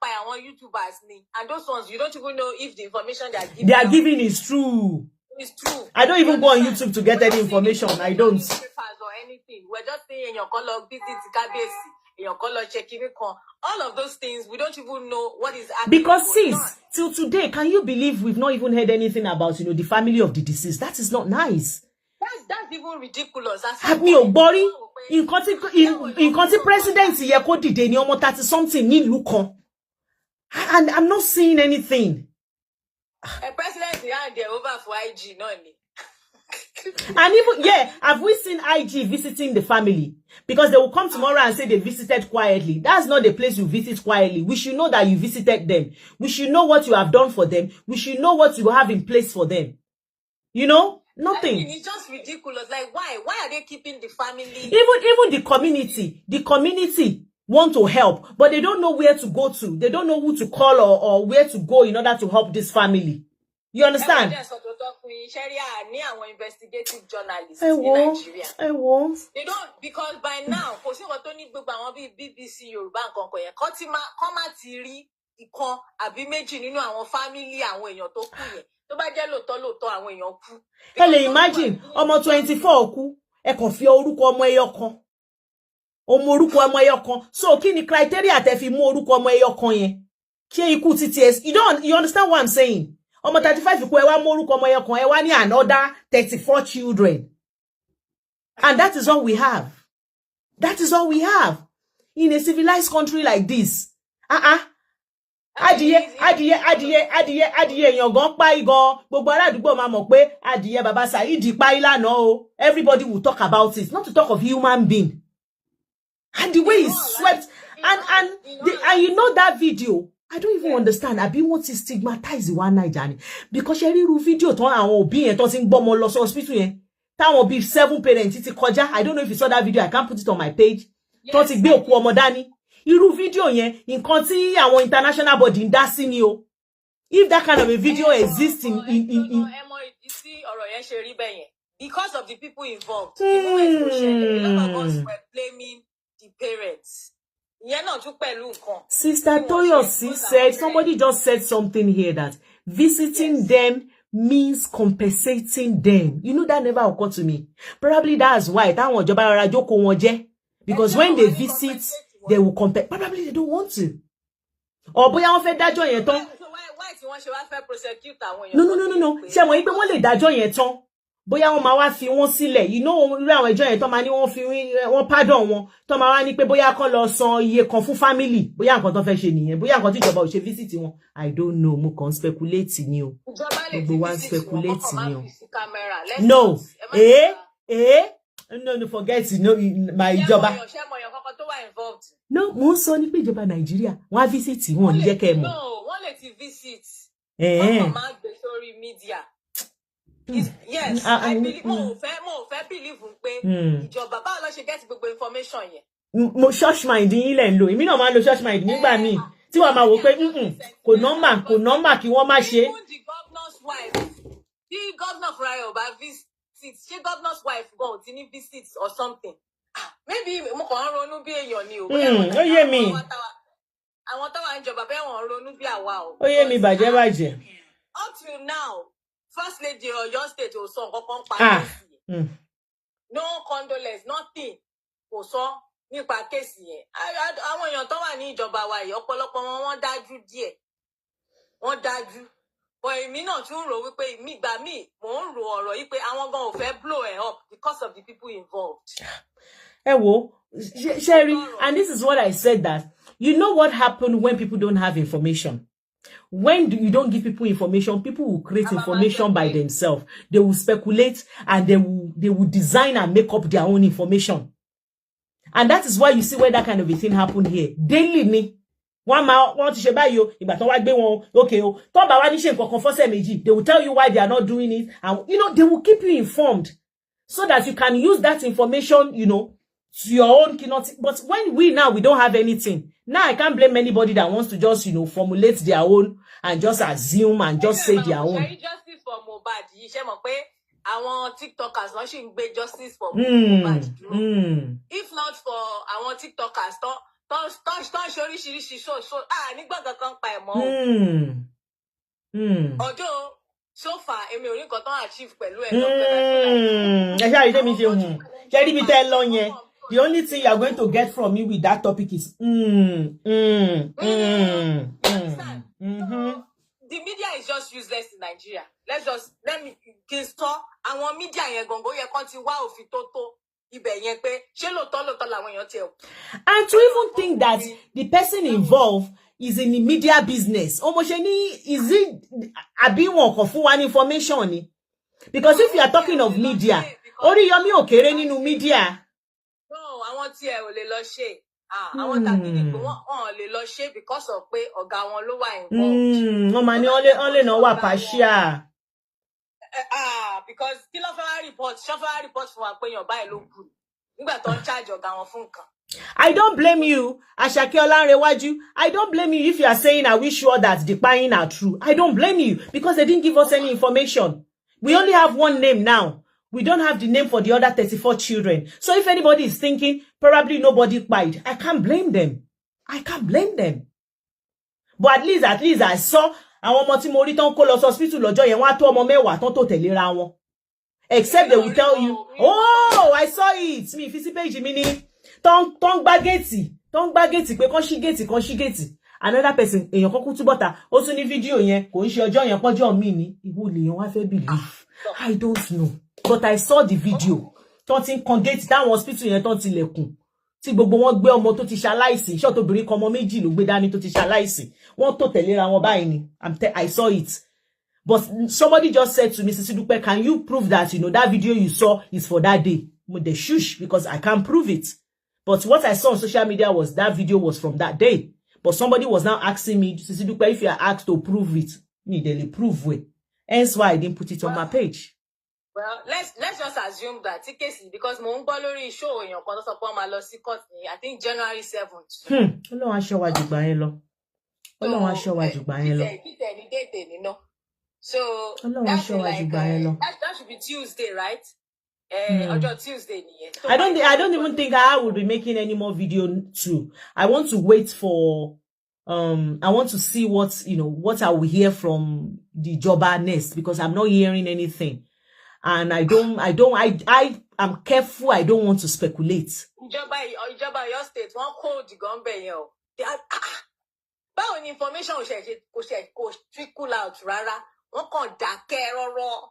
[SPEAKER 2] I want YouTubers, and those ones you don't even know if the information
[SPEAKER 1] they are giving is true.
[SPEAKER 2] It's true.
[SPEAKER 1] I don't even go on YouTube to get any information. I don't.
[SPEAKER 2] Or anything. We're just saying in your color visit KBC, in your color checking all of those things. We don't even know what is happening.
[SPEAKER 1] Because sis, till today, can you believe we've not even heard anything about the family of the deceased? That is not nice.
[SPEAKER 2] That's even ridiculous.
[SPEAKER 1] Have me Obori in country presidency ye ko dide ni omo 30 something ni ìlú kan. And I'm not seeing anything.
[SPEAKER 2] A president behind there over for IG, no.
[SPEAKER 1] And even, have we seen IG visiting the family? Because they will come tomorrow and say they visited quietly. That's not the place you visit quietly. We should know that you visited them. We should know what you have done for them. We should know what you have in place for them. Nothing.
[SPEAKER 2] I mean, it's just ridiculous. Like, why? Why are they keeping the family?
[SPEAKER 1] Even the community want to help, but they don't know where to go to. They don't know who to call or where to go in order to help this family. You understand?
[SPEAKER 2] Investigative journalists in Nigeria. They don't, because by now, BBC Yoruba
[SPEAKER 1] imagine, ọmọ 24 kú, ẹ kàn fi orúkọ ọmọ ẹyọ kan. Ọmọ orúkọ ọmọ ẹyọ kan. So kí ni criteria tẹ́ fi mú orúkọ ọmọ ẹyọ kan yẹn? Kí ikú TTS. You understand what I'm saying? Ọmọ 35 ikú ẹ wá mú orúkọ ọmọ ẹyọ kan, ẹ wá ní another 34 children. And that is all we have. That is all we have in a civilized country like this. Adìyẹ èèyàn gan pa igan gbogbo ará àdúgbò máa mọ̀ pé adìyẹ bàbá Saidi pa ìlànà o. Everybody will talk about it, not to talk of human being. And the way he swept and you know that video, I don't even understand. Abi want to stigmatize one Nigeria because she rí video ton àwọn òbí yẹn ton tin gbọ́mọ lọ hospital yẹn. Táwọn bí 7 parents ti kọjá. I don't know if you saw that video. I can't put it on my page. Ton ti gbé òkú ọmọ dání. Irú video yẹn nǹkan tí àwọn international body ń dá sí ni o. If that kind of a video exists in
[SPEAKER 2] because of the people involved, a lot of us were blaming the parents.
[SPEAKER 1] Sister Toyosi said, somebody just said something here that visiting them means compensating them. You know, that never occurred to me. Probably that's why because when they visit, they will compare. Probably they don't want to. Or boya wọ́n fẹ́ dájọ́ yẹn tán.
[SPEAKER 2] So why tí wọ́n ṣe wá fẹ́ prosecute àwọn èèyàn?
[SPEAKER 1] No. Ṣé mọ̀ pé wọ́n lè dájọ́ yẹn tán. Bóyá wọ́n máa wá fi wọ́n sílẹ̀. You know, irú àwọn ẹjọ́ yẹn tán máa ní wọ́n pardon wọn. Tán máa wá ní pé bóyá kán lọ san iye kan fún family. Bóyá nǹkan tán fẹ́ ṣe nìyẹn. Bóyá nǹkan tí ìjọba ò ṣe visit wọn. I don't know. Mo kàn speculate ni o. Gbogbo wa speculate ni o. No. No, forget it. No, my ìjọba. No, mo sọ ní pé ìjọba Nàìjíríà wọ́n á visit wọn ní jẹ́ kẹ́ mọ̀.
[SPEAKER 2] No, wọ́n lè ti visit. Wọ́n máa gbé sórí media. Yes, I believe mo fẹ́ believe pé ìjọba báwo ló ṣe get gbogbo information yẹn.
[SPEAKER 1] Mo church mind yín lẹ̀ ń lò. Èmi náà máa ń lo church mind nígbà míì. Tí wọ́n máa wò pé kò normal kí wọ́n má ṣe.
[SPEAKER 2] Even the governor's wife, the governor fúnra rẹ̀ ò bá visit. She governor's wife go to any visits or something. Maybe mo kàn ronú bí èèyàn ni o.
[SPEAKER 1] Ó yé mi.
[SPEAKER 2] Àwọn tó wà ń jọba bẹ́ẹ̀ wọ́n ronú bí àwa o.
[SPEAKER 1] Ó yé mi bàjẹ́.
[SPEAKER 2] Up till now, First Lady Oyo State ò sọ nǹkan pa kéèsì. No condolence, nothing. Kò sọ nípa kéèsì yẹn. Àwọn èèyàn tó wà ní ìjọba wa yìí ọ̀pọ̀lọpọ̀ wọn dájú díẹ̀. Wọ́n dájú. but èmi náà tún rò wípé mi gbà mí mò ń rò ọ̀rọ̀ yìí pé àwọn gan ò fẹ́ blow it up because of the people involved.
[SPEAKER 1] Sherry, and this is what I said, that you know what happened when people don't have information. When you don't give people information, people will create information by themselves. They will speculate and they will design and make up their own information. And that is why you see where that kind of a thing happened here. Daily ni. One to ṣe báyìí ìgbà tán wá gbé wọn okay o. Tó bá wá ní ṣe nǹkan kan fọ́sẹ̀ méjì, they will tell you why they are not doing it, and you know they will keep you informed so that you can use that information, you know, to your own keynote. But when we don't have anything. Now I can't blame anybody that wants to just, you know, formulate their own and just assume and just say their own.
[SPEAKER 2] Justice for Mohbad. You ṣe mọ̀ pé àwọn TikTokers wọ́n ṣì ń gbé justice for Mohbad dúró. If not for àwọn TikTokers tó ṣoríṣiríṣi so nígbà kankan pa ẹ̀ mọ́. Although so far èmi ò rí nǹkan tó achieve pẹ̀lú ẹ̀ lọ́pẹ́.
[SPEAKER 1] Ẹ ṣáà rí tèmi ṣe hùn. Ṣé rí mi tẹ́ lọ yẹn? The only thing you are going to get from me with that topic is The
[SPEAKER 2] media is just useless in Nigeria. Let me stop. Àwọn media yẹn gongo yẹ kàn ti wá òfin tó tó ibẹ̀ yẹn pé ṣé lóòótọ́ làwọn èèyàn tiẹ̀.
[SPEAKER 1] And to even think that the person involved is in the media business. Omosheni, is it àbí wọn kò fún wa ní information ni? Because if you are talking of media, Oriyomi ò kéré nínú media.
[SPEAKER 2] No, àwọn tí ẹ ò lè lọ ṣe. Àwọn tàbí ni pé wọ́n lè lọ ṣe because of pé ọ̀gá wọn ló wà involved.
[SPEAKER 1] Wọ́n máa ní only no wà partial.
[SPEAKER 2] Because kí ló fẹ́ report fún wa pé èèyàn báyìí ló kù. Nígbà tó ń charge ọ̀gá wọn fún nǹkan.
[SPEAKER 1] I don't blame you, Asake Olanrewaju. I don't blame you if you are saying, are we sure that the paying are true? I don't blame you because they didn't give us any information. We only have one name now. We don't have the name for the other 34 children. So if anybody is thinking, probably nobody paid, I can't blame them. I can't blame them. But at least I saw àwọn ọmọ tí mo rí tán kó lọ hospital lọ́jọ́ yẹn wọ́n á tó ọmọ mẹ́wàá tán tó tẹ̀léra wọn. Except they will tell you, oh, I saw it. Mi fi sí page mi ní tán gba gate pé kán ṣí gate. Another person, èèyàn kan kú tú bọ́ta, ó tún ní fídíò yẹn, kò ń ṣe ọjọ́ yẹn pọ́jọ́ mi ní, ìwọ lèèyàn wá fẹ́ believe. I don't know. But I saw the video. Tán ti ń kan gate táwọn hospital yẹn tán ti lẹ̀kùn. Tí gbogbo wọn gbé ọmọ tó ti ṣaláìsí, ṣé tó obìnrin kan ọmọ méjì ló gbé dání tó ti ṣaláìsí. Wọ́n tó tẹ̀léra wọn báyìí ni. I saw it. But somebody just said to me, Sisi Dupe, can you prove that, you know, that video you saw is for that day? They shush because I can't prove it. But what I saw on social media was that video was from that day. But somebody was now asking me, Sisi Dupe, if you are asked to prove it, they prove it. Hence why I didn't put it on my page.
[SPEAKER 2] Well, let's just assume that because mo ń gbọ́ lórí show èèyàn kan tó sọ pé wọ́n máa lọ sí court ní I think January 7th.
[SPEAKER 1] Ọlọ́run aṣọ́ wa jù gbà yẹn lọ. Ọlọ́run aṣọ́ wa jù gbà yẹn lọ.
[SPEAKER 2] So
[SPEAKER 1] that
[SPEAKER 2] should be Tuesday, right? Ọjọ́ Tuesday nìyẹn.
[SPEAKER 1] I don't even think I will be making any more video too. I want to wait for I want to see what I will hear from the Joba next because I'm not hearing anything. And I am careful. I don't want to speculate.
[SPEAKER 2] Ìjọba your state wọ́n kó òdìgán bẹ̀ yẹn o. Báwo ni information kò trickle out rárá? Wọ́n kàn dákẹ́ rọ́rọ́.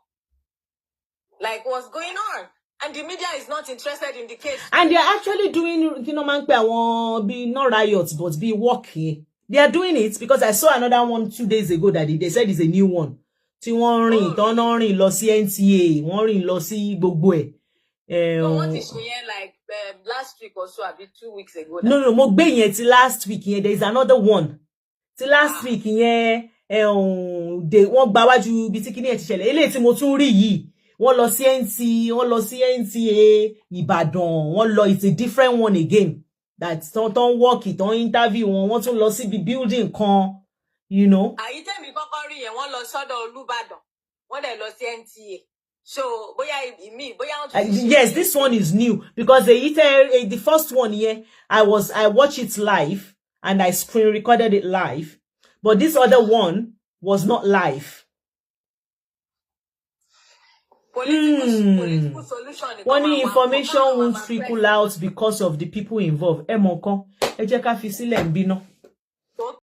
[SPEAKER 2] Like what's going on? And the media is not interested in the case.
[SPEAKER 1] And they are actually doing, not riots, but be walking. They are doing it because I saw another one 2 days ago that they said it's a new one. Tí wọ́n rìn lọ sí NTA, wọ́n rìn lọ sí gbogbo ẹ̀.
[SPEAKER 2] What is here like last week or so, a bit 2 weeks ago?
[SPEAKER 1] No, mo gbé yẹn ti last week yẹn. There is another one. Ti last week yẹn, wọ́n gba wájú bí tí kíní ẹ̀ ti ṣẹlẹ̀. Eléyìí tí mo tún rí yìí, wọ́n lọ sí NTA Ìbàdàn, wọ́n lọ, it's a different one again. That don't work it, don't interview, wọ́n tún lọ sí bí building kan. You know.
[SPEAKER 2] Àyítẹ́mi kọ́kọ́ rí yẹn wọ́n lọ sọ́dọ̀ Olúbàdàn wọ́n dẹ̀ lọ sí NTA. So bóyá
[SPEAKER 1] yes, this one is new because the first one here I watched it live and I screen recorded it live, but this other one was not live.
[SPEAKER 2] Political solution.
[SPEAKER 1] One information won't trickle out because of the people involved. Ẹ mọ̀ nǹkan, ẹ jẹ́ ká fi sílẹ̀ ń bínú.